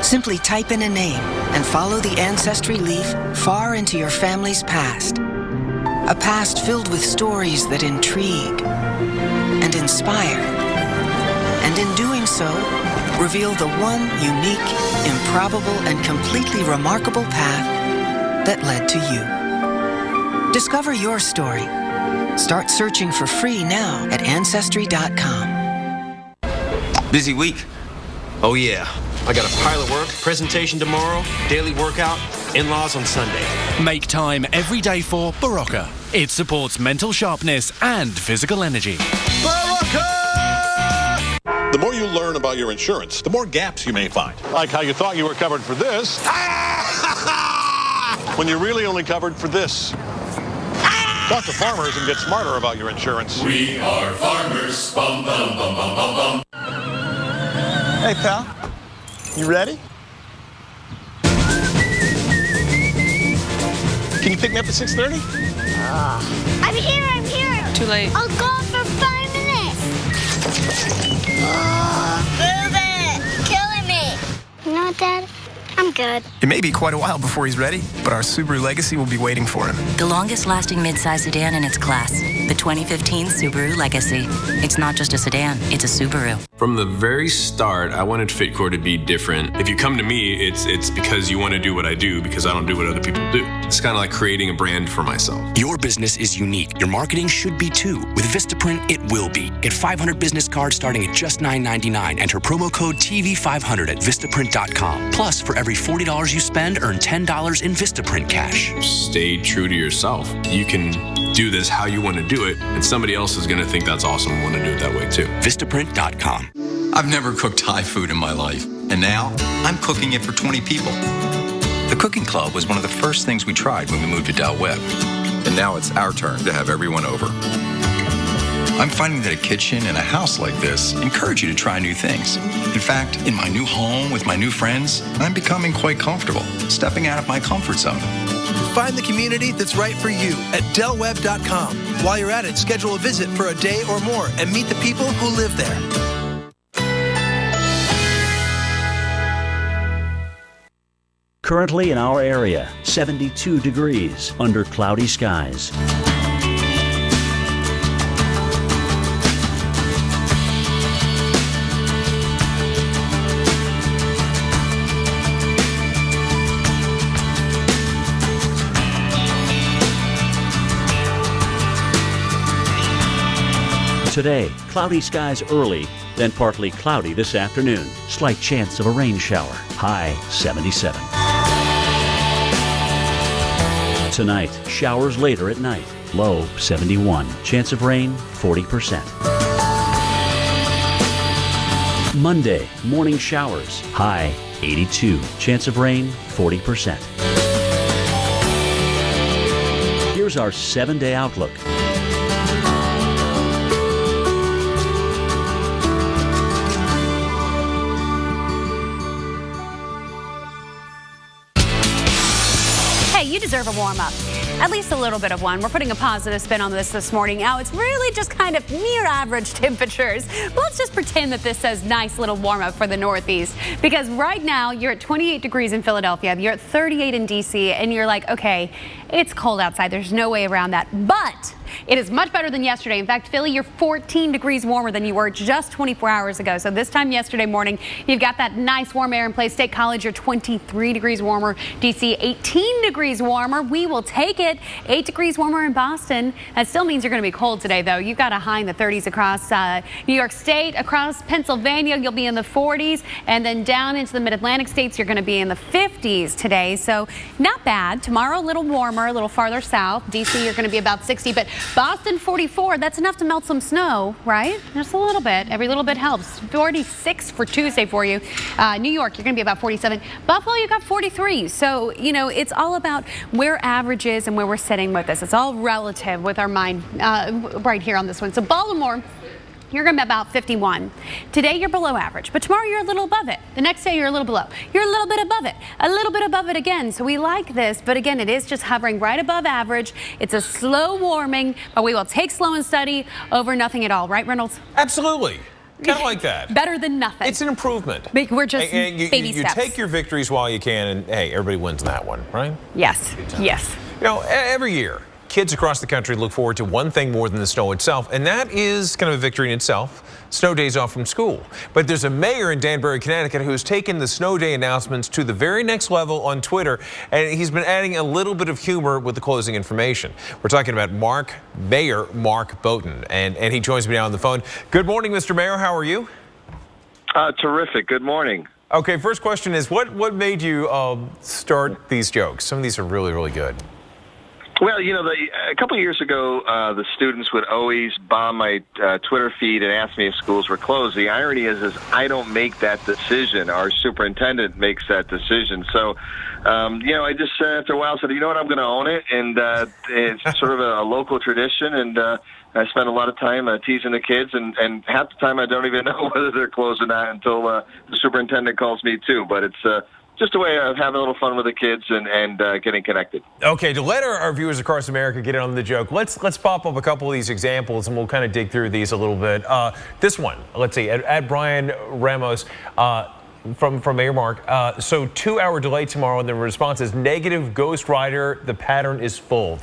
Simply type in a name and follow the Ancestry leaf far into your family's past. A past filled with stories that intrigue and inspire. And in doing so, reveal the one unique, improbable, and completely remarkable path that led to you. Discover your story. Start searching for free now at Ancestry.com. Busy week. Oh yeah. I got a pile of work, presentation tomorrow, daily workout, in-laws on Sunday. Make time every day for Barocca. It supports mental sharpness and physical energy. The more you learn about your insurance, the more gaps you may find. Like how you thought you were covered for this, when you're really only covered for this. Talk to farmers and get smarter about your insurance. We are farmers. Bum, bum, bum, bum, bum, bum. Hey, pal. You ready? Can you pick me up at 6:30? I'm here. Too late. I'll go for 5 minutes. Move it. Killing me. You know what, Dad? I'm good. It may be quite a while before he's ready, but our Subaru Legacy will be waiting for him. The longest-lasting midsize sedan in its class, the 2015 Subaru Legacy. It's not just a sedan, it's a Subaru. From the very start, I wanted FitCore to be different. If you come to me, it's because you want to do what I do, because I don't do what other people do. It's kind of like creating a brand for myself. Your business is unique. Your marketing should be too. With Vistaprint, it will be. Get 500 business cards starting at just $9.99. Enter promo code TV500 at Vistaprint.com. Plus, for every $40 you spend, earn $10 in Vistaprint cash. Stay true to yourself. You can do this how you want to do it, and somebody else is going to think that's awesome and want to do it that way too. Vistaprint.com. I've never cooked Thai food in my life, and now I'm cooking it for 20 people. The Cooking Club was one of the first things we tried when we moved to Del Webb, and now it's our turn to have everyone over. I'm finding that a kitchen and a house like this encourage you to try new things. In fact, in my new home with my new friends, I'm becoming quite comfortable, stepping out of my comfort zone. Find the community that's right for you at delweb.com. While you're at it, schedule a visit for a day or more and meet the people who live there. Currently in our area, 72 degrees under cloudy skies. Today, cloudy skies early, then partly cloudy this afternoon. Slight chance of a rain shower. High 77. Tonight, showers later at night. Low 71. Chance of rain 40%. Monday, morning showers. High 82. Chance of rain 40%. Here's our 7-day outlook. You deserve a warm-up, at least a little bit of one. We're putting a positive spin on this morning. Now, it's really just kind of near average temperatures. But let's just pretend that this says nice little warm-up for the Northeast, because right now you're at 28 degrees in Philadelphia, you're at 38 in D.C., and you're like, okay, it's cold outside. There's no way around that. But it is much better than yesterday. In fact, Philly, you're 14 degrees warmer than you were just 24 hours ago. So this time yesterday morning, you've got that nice warm air in place. State College, you're 23 degrees warmer. D.C., 18 degrees warmer. We will take it. 8 degrees warmer in Boston. That still means you're going to be cold today, though. You've got a high in the 30s across New York State, across Pennsylvania. You'll be in the 40s. And then down into the mid-Atlantic states, you're going to be in the 50s today. So not bad. Tomorrow, a little warmer, a little farther south. D.C., you're going to be about 60. But Boston, 44. That's enough to melt some snow, right? Just a little bit. Every little bit helps. 46 for Tuesday for you. New York, you're going to be about 47. Buffalo, you got 43. So, you know, it's all about where average is and where we're sitting with this. It's all relative with our mind right here on this one. So Baltimore, you're going to be about 51. Today, you're below average, but tomorrow you're a little above it. The next day, you're a little below. You're a little bit above it, a little bit above it again. So we like this, but again, it is just hovering right above average. It's a slow warming, but we will take slow and steady over nothing at all. Right, Reynolds? Absolutely. Kind of like that. Better than nothing. It's an improvement. We're just baby steps. You take your victories while you can, and hey, everybody wins that one, right? Yes. Yes. You know, every year, kids across the country look forward to one thing more than the snow itself, and that is kind of a victory in itself. Snow days off from school. But there's a mayor in Danbury, Connecticut, who has taken the snow day announcements to the very next level on Twitter, and he's been adding a little bit of humor with the closing information. We're talking about Mayor Mark Bowden, and he joins me now on the phone. Good morning, Mr. Mayor. How are you? Terrific. Good morning. Okay, first question is, what made you start these jokes? Some of these are really, really good. Well, you know, a couple of years ago, the students would always bomb my Twitter feed and ask me if schools were closed. The irony is I don't make that decision. Our superintendent makes that decision. So, you know, I just after a while said, you know what, I'm going to own it. And it's sort of a local tradition. And I spend a lot of time teasing the kids. And half the time I don't even know whether they're closed or not until the superintendent calls me, too. But it's just a way of having a little fun with the kids and getting connected. Okay, to let our viewers across America get in on the joke, let's pop up a couple of these examples and we'll kind of dig through these a little bit. This one, let's see, at Brian Ramos from Mayor Mark. So 2-hour delay tomorrow, and the response is negative Ghost Rider. The pattern is full.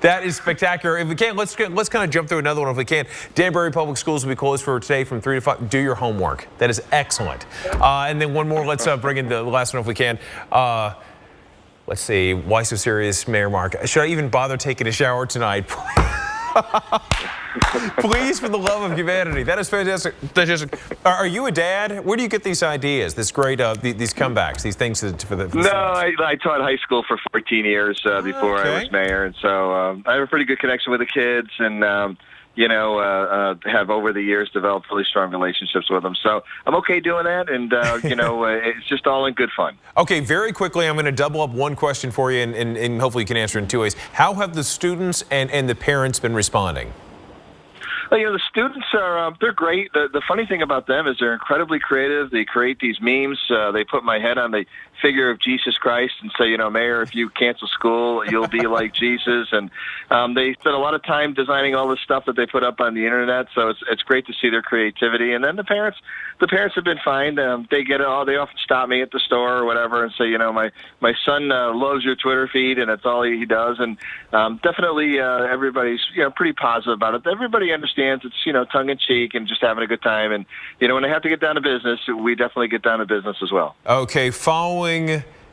That is spectacular. If we can, let's kind of jump through another one if we can. Danbury Public Schools will be closed for today from 3 to 5. Do your homework. That is excellent. And then one more. Let's bring in the last one if we can. Let's see. Why so serious, Mayor Mark? Should I even bother taking a shower tonight? Please, for the love of humanity. That is fantastic. Are you a dad? Where do you get these ideas, this great, these comebacks, these things for the... No, I taught high school for 14 years before I was mayor, and so I have a pretty good connection with the kids, and have over the years developed really strong relationships with them. So I'm okay doing that, and it's just all in good fun. Okay, very quickly, I'm going to double up one question for you, and hopefully you can answer in 2 ways. How have the students and the parents been responding? Well, the students are, they're great. The funny thing about them is they're incredibly creative. They create these memes. They put my head on the figure of Jesus Christ and say, Mayor, if you cancel school, you'll be like Jesus. And they spend a lot of time designing all this stuff that they put up on the internet. So it's great to see their creativity. And then the parents have been fine. They get it all. They often stop me at the store or whatever and say, my son loves your Twitter feed, and that's all he does. And definitely everybody's pretty positive about it. Everybody understands it's tongue in cheek and just having a good time. And when they have to get down to business, we definitely get down to business as well. Okay, following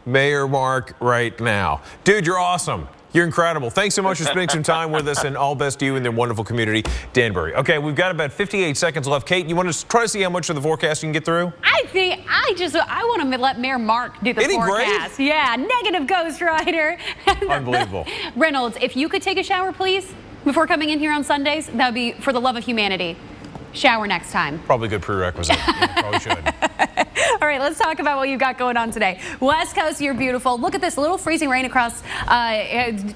Mayor Mark right now. Dude, you're awesome. You're incredible. Thanks so much for spending some time with us, and all best to you and their wonderful community, Danbury. Okay, we've got about 58 seconds left. Kate, you want to try to see how much of the forecast you can get through? I want to let Mayor Mark do the forecast. Great? Yeah, negative Ghost Rider. Unbelievable. Reynolds, if you could take a shower, please, before coming in here on Sundays, that would be for the love of humanity. Shower next time. Probably a good prerequisite. Yeah, probably should. All right, let's talk about what you've got going on today. West Coast, you're beautiful. Look at this little freezing rain across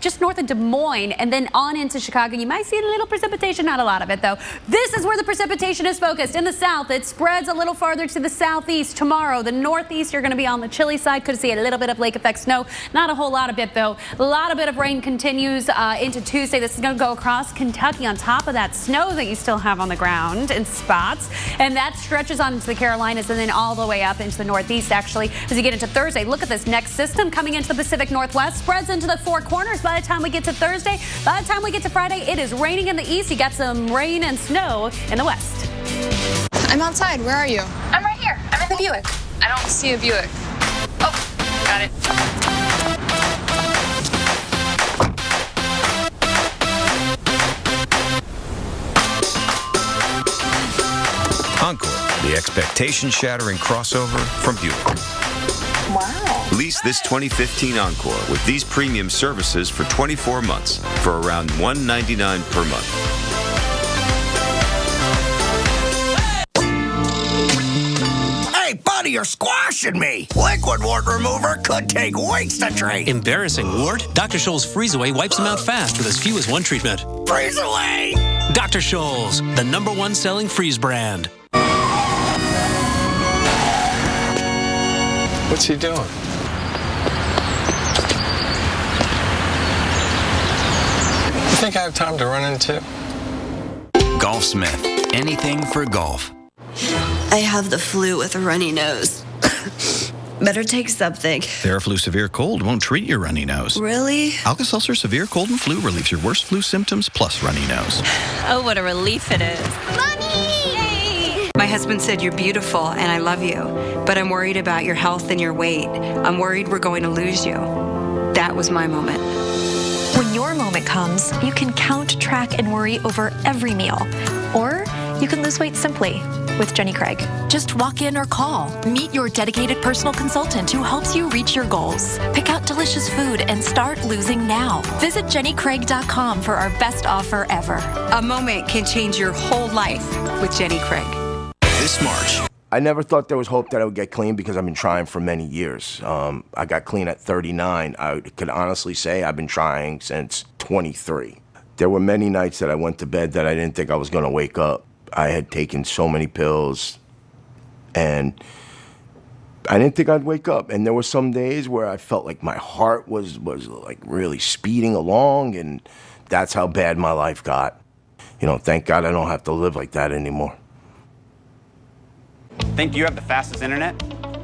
just north of Des Moines and then on into Chicago. You might see a little precipitation, not a lot of it though. This is where the precipitation is focused. In the south, it spreads a little farther to the southeast. Tomorrow, the northeast, you're going to be on the chilly side. Could see a little bit of lake effect snow. Not a whole lot of it though. A lot of bit of rain continues into Tuesday. This is going to go across Kentucky on top of that snow that you still have on the ground in spots. And that stretches on into the Carolinas and then all the way up into the northeast, actually, as you get into Thursday. Look at this next system coming into the Pacific Northwest, spreads into the Four Corners. By the time we get to Thursday, by the time we get to Friday, it is raining in the east. You got some rain and snow in the west. I'm outside. Where are you? I'm right here. I'm in the Buick. I don't see a Buick. Oh, got it. Encore, the expectation-shattering crossover from Buick. Wow. Lease this 2015 Encore with these premium services for 24 months for around $199 per month. Hey, buddy, you're squashing me. Liquid wart remover could take weeks to treat. Embarrassing wart? Dr. Scholl's Freeze Away wipes them out fast with as few as one treatment. Freeze Away! Dr. Scholl's, the #1 selling freeze brand. What's he doing? You think I have time to run into? Golfsmith. Anything for golf. I have the flu with a runny nose. Better take something. Theraflu Severe Cold won't treat your runny nose. Really? Alka-Seltzer Severe Cold and Flu relieves your worst flu symptoms plus runny nose. Oh, what a relief it is. Mommy! My husband said you're beautiful and I love you, but I'm worried about your health and your weight. I'm worried we're going to lose you. That was my moment. When your moment comes, you can count, track, and worry over every meal. Or you can lose weight simply with Jenny Craig. Just walk in or call. Meet your dedicated personal consultant who helps you reach your goals. Pick out delicious food and start losing now. Visit JennyCraig.com for our best offer ever. A moment can change your whole life with Jenny Craig. This March. I never thought there was hope that I would get clean because I've been trying for many years. I got clean at 39. I could honestly say I've been trying since 23. There were many nights that I went to bed that I didn't think I was going to wake up. I had taken so many pills, and I didn't think I'd wake up. And there were some days where I felt like my heart was like really speeding along, and that's how bad my life got. You know, thank God I don't have to live like that anymore. Think you have the fastest internet?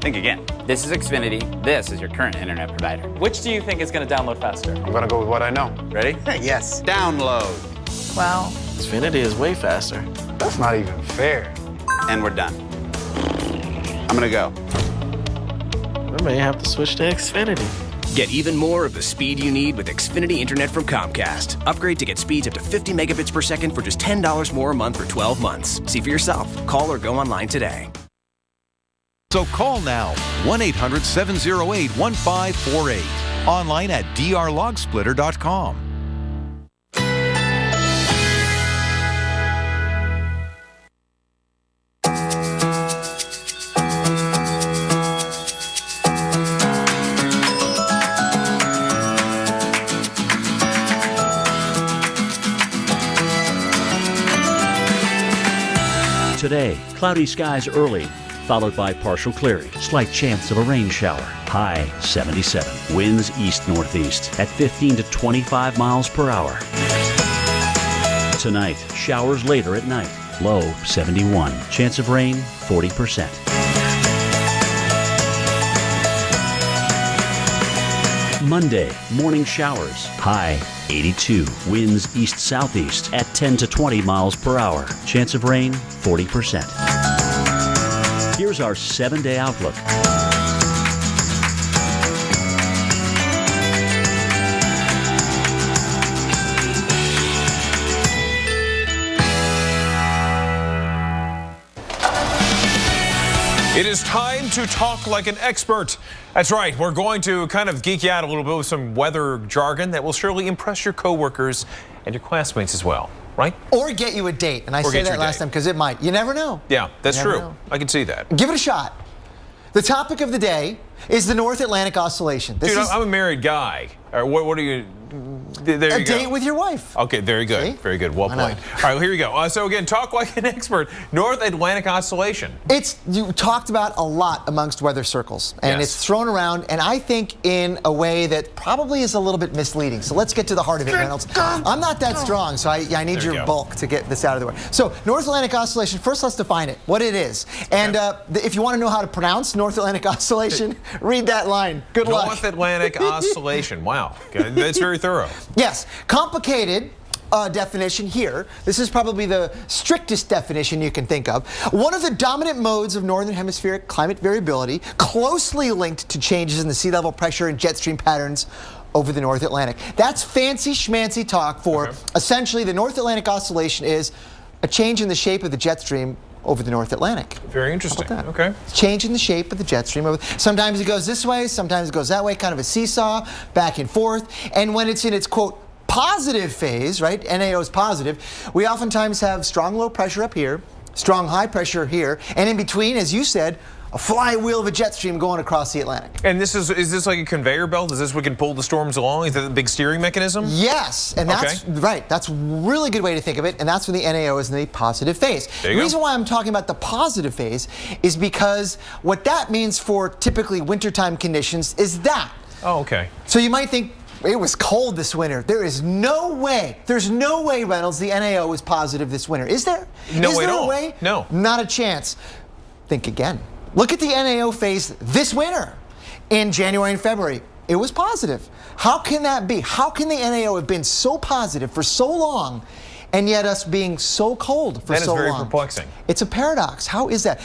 Think again. This is Xfinity. This is your current internet provider. Which do you think is going to download faster? I'm going to go with what I know. Ready? Yes. Download. Well, Xfinity is way faster. That's not even fair. And we're done. I'm going to go. I may have to switch to Xfinity. Get even more of the speed you need with Xfinity Internet from Comcast. Upgrade to get speeds up to 50 megabits per second for just $10 more a month for 12 months. See for yourself. Call or go online today. So call now, 1-800-708-1548. Online at drlogsplitter.com. Today, cloudy skies early, followed by partial clearing. Slight chance of a rain shower. High 77. Winds east-northeast at 15 to 25 miles per hour. Tonight, showers later at night. Low 71. Chance of rain 40%. Monday, morning showers. High 82. Winds east-southeast at 10 to 20 miles per hour. Chance of rain 40%. Here's our 7-day outlook. It is time to talk like an expert. That's right. We're going to kind of geek you out a little bit with some weather jargon that will surely impress your coworkers and your classmates as well, right? Or get you a date. And I said that last time because it might. You never know. Yeah, that's true. I can see that. Give it a shot. The topic of the day is the North Atlantic Oscillation. Dude, I'm a married guy. What are you? There you go. A date with your wife. Okay, very good. See? Very good. Well played. All right, well, here you go. So again, talk like an expert. North Atlantic Oscillation. You talked about a lot amongst weather circles, and it's thrown around, and I think in a way that probably is a little bit misleading. So let's get to the heart of it, Reynolds. I'm not that strong, so I need your bulk to get this out of the way. So North Atlantic Oscillation, first let's define it, what it is. And if you want to know how to pronounce North Atlantic Oscillation, read that line. Good luck. North Atlantic Oscillation. Wow. That's very thorough. Yes. Complicated definition here. This is probably the strictest definition you can think of. One of the dominant modes of northern hemispheric climate variability, closely linked to changes in the sea level pressure and jet stream patterns over the North Atlantic. That's fancy schmancy talk for essentially the North Atlantic Oscillation is a change in the shape of the jet stream over the North Atlantic. Very interesting. Okay. Change in the shape of the jet stream. Sometimes it goes this way, sometimes it goes that way, kind of a seesaw, back and forth. And when it's in its, quote, positive phase, right, NAO is positive, we oftentimes have strong low pressure up here, strong high pressure here, and in between, as you said, a flywheel of a jet stream going across the Atlantic. And is this like a conveyor belt? Is this what can pull the storms along? Is that the big steering mechanism? Yes, and that's right. That's a really good way to think of it, and that's when the NAO is in the positive phase. The reason why I'm talking about the positive phase is because what that means for typically wintertime conditions is that. Oh, okay. So you might think, it was cold this winter. There is no way. There's no way, Reynolds, the NAO is positive this winter. Is there? No way at all. Is there a way? No. Not a chance. Think again. Look at the NAO phase this winter. In January and February, it was positive. How can that be? How can the NAO have been so positive for so long and yet us being so cold for so long? That is very perplexing. It's a paradox. How is that?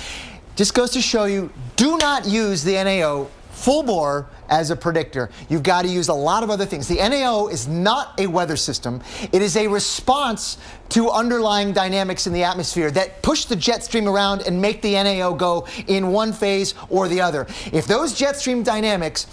Just goes to show you, do not use the NAO full bore as a predictor. You've got to use a lot of other things. The NAO is not a weather system. It is a response to underlying dynamics in the atmosphere that push the jet stream around and make the NAO go in one phase or the other. If those jet stream dynamics,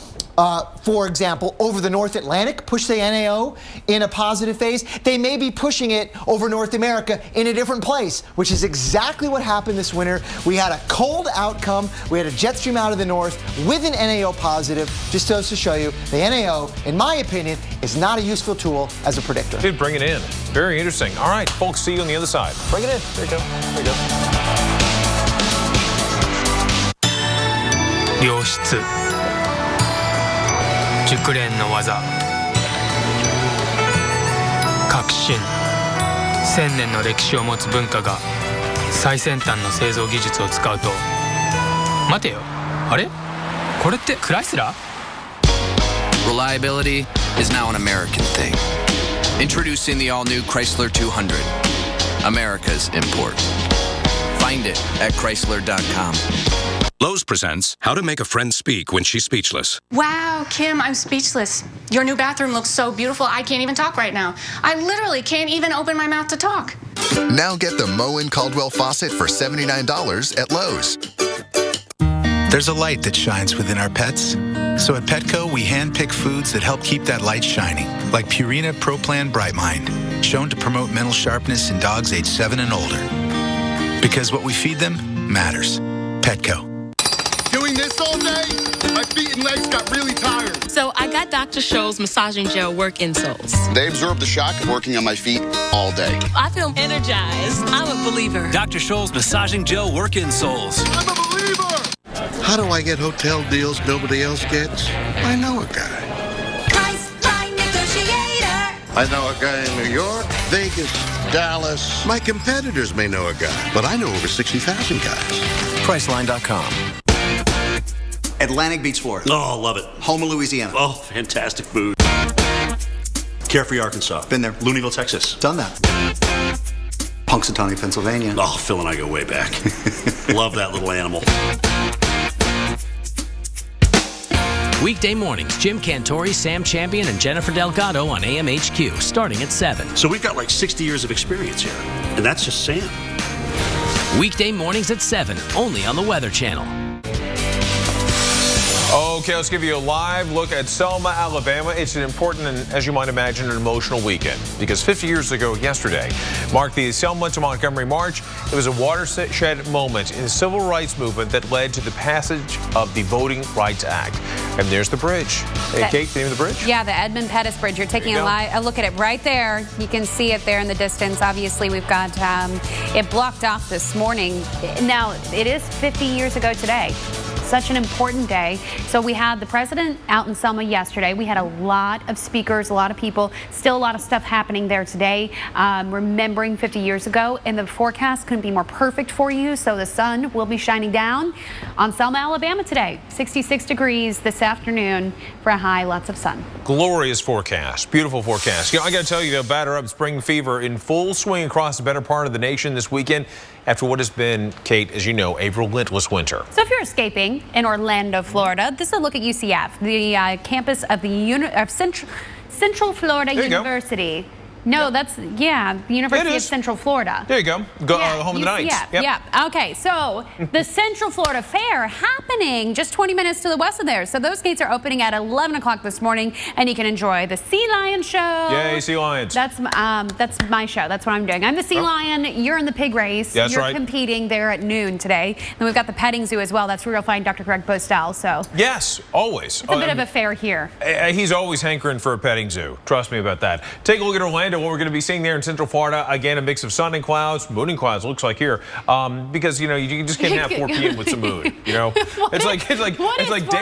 for example, over the North Atlantic push the NAO in a positive phase, they may be pushing it over North America in a different place, which is exactly what happened this winter. We had a cold outcome. We had a jet stream out of the north with an NAO positive. Just goes to show you the NAO, in my opinion, is not a useful tool as a predictor. Dude, bring it in. Very interesting. All right, folks, see you on the other side. Bring it in. There you go. There you go. 良質、熟練の技、革新、1000年の歴史を持つ文化が最先端の製造技術を使うと、待てよ、あれ？これってクライスラー？ Reliability is now an American thing. Introducing the all-new Chrysler 200, America's import. Find it at Chrysler.com. Lowe's presents How to Make a Friend Speak When She's Speechless. Wow, Kim, I'm speechless. Your new bathroom looks so beautiful, I can't even talk right now. I literally can't even open my mouth to talk. Now get the Moen Caldwell faucet for $79 at Lowe's. There's a light that shines within our pets. So at Petco, we handpick foods that help keep that light shining, like Purina Pro Plan Bright Mind, shown to promote mental sharpness in dogs age 7 and older. Because what we feed them matters. Petco. Doing this all day, my feet and legs got really tired. So I got Dr. Scholl's massaging gel work insoles. They absorb the shock of working on my feet all day. I feel energized. I'm a believer. Dr. Scholl's massaging gel work insoles. I'm a believer! How do I get hotel deals nobody else gets? I know a guy. Price Line Negotiator. I know a guy in New York, Vegas, Dallas. My competitors may know a guy, but I know over 60,000 guys. Priceline.com. Atlantic Beach, Florida. Oh, love it. Houma, Louisiana. Oh, fantastic food. Carefree, Arkansas. Been there. Louisville, Texas. Done that. Punxsutawney, Pennsylvania. Oh, Phil and I go way back. Love that little animal. Weekday mornings, Jim Cantori, Sam Champion, and Jennifer Delgado on AMHQ, starting at 7. So we've got like 60 years of experience here, and that's just Sam. Weekday mornings at 7, only on the Weather Channel. Okay, let's give you a live look at Selma, Alabama. It's an important and, as you might imagine, an emotional weekend because 50 years ago yesterday marked the Selma to Montgomery March. It was a watershed moment in the civil rights movement that led to the passage of the Voting Rights Act. And there's the bridge. Hey, Kate, the name of the bridge? Yeah, the Edmund Pettus Bridge. You're taking a look at it right there. You can see it there in the distance. Obviously, we've got it blocked off this morning. Now, it is 50 years ago today. Such an important day. So we had the president out in Selma yesterday. We had a lot of speakers, a lot of people, still a lot of stuff happening there today, remembering 50 years ago. And the forecast couldn't be more perfect for you. So the sun will be shining down on Selma, Alabama today. 66 degrees this afternoon for a high, lots of sun. Glorious forecast, beautiful forecast. You know, I got to tell you, batter up spring fever in full swing across the better part of the nation this weekend after what has been, Kate, as you know, a relentless winter. So if you're escaping in Orlando, Florida, this is a look at UCF, the campus of the Central Florida University. No, that's, the University of Central Florida. There you go. Home of the Knights. Yep. Yeah. Okay, so the Central Florida Fair happening just 20 minutes to the west of there. So those gates are opening at 11 o'clock this morning, and you can enjoy the Sea Lion show. Yay, Sea Lions. That's my show. That's what I'm doing. I'm the Sea Lion. You're in the pig race. That's You're right. competing there at noon today. Then we've got the petting zoo as well. That's where you'll find Dr. Greg Postel. So yes, always. It's a bit of a fair here. He's always hankering for a petting zoo. Trust me about that. Take a look at Orlando. What we're going to be seeing there in Central Florida, again, a mix of sun and clouds, moon and clouds, looks like here, because, you know, you just can't have 4 p.m. with some moon, you know? It's like 4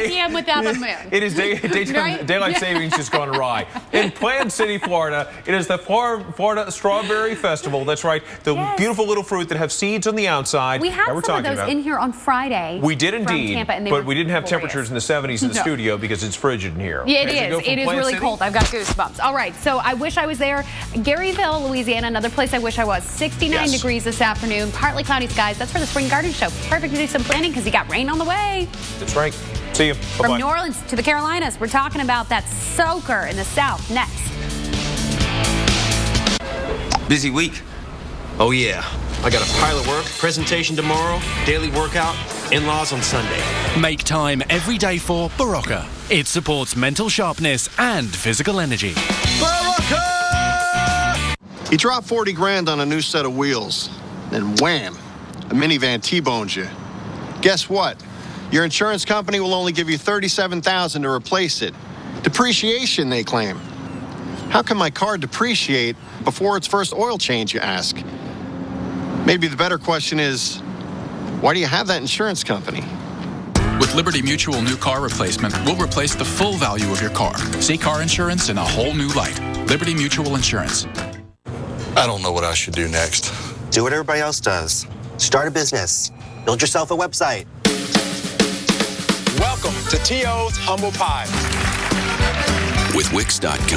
p.m. without the moon? It is daylight savings just gone awry. In Plant City, Florida, it is the Florida Strawberry Festival. That's right, the beautiful little fruit that have seeds on the outside. We had some of those in here on Friday. We did indeed, Tampa, and but we didn't have temperatures in the 70s in the studio because it's frigid in here. Yeah, it is really cold. I've got goosebumps. All right, so I wish I was there. Garyville, Louisiana, another place I wish I was. 69 degrees this afternoon, partly cloudy skies. That's for the Spring Garden Show. Perfect to do some planning because you got rain on the way. That's right. See you. Bye-bye. From New Orleans to the Carolinas, we're talking about that soaker in the South next. Busy week. Oh yeah. I got a pile of work, presentation tomorrow, daily workout, in-laws on Sunday. Make time every day for Barocca. It supports mental sharpness and physical energy. Barocca! You drop 40 grand on a new set of wheels, then wham, a minivan T-bones you. Guess what? Your insurance company will only give you $37,000 to replace it. Depreciation, they claim. How can my car depreciate before its first oil change, you ask? Maybe the better question is, why do you have that insurance company? With Liberty Mutual new car replacement will replace the full value of your car. See car insurance in a whole new light. Liberty Mutual Insurance. I don't know what I should do next. Do what everybody else does. Start a business. Build yourself a website. Welcome to T.O.'s Humble Pie. With Wix.com.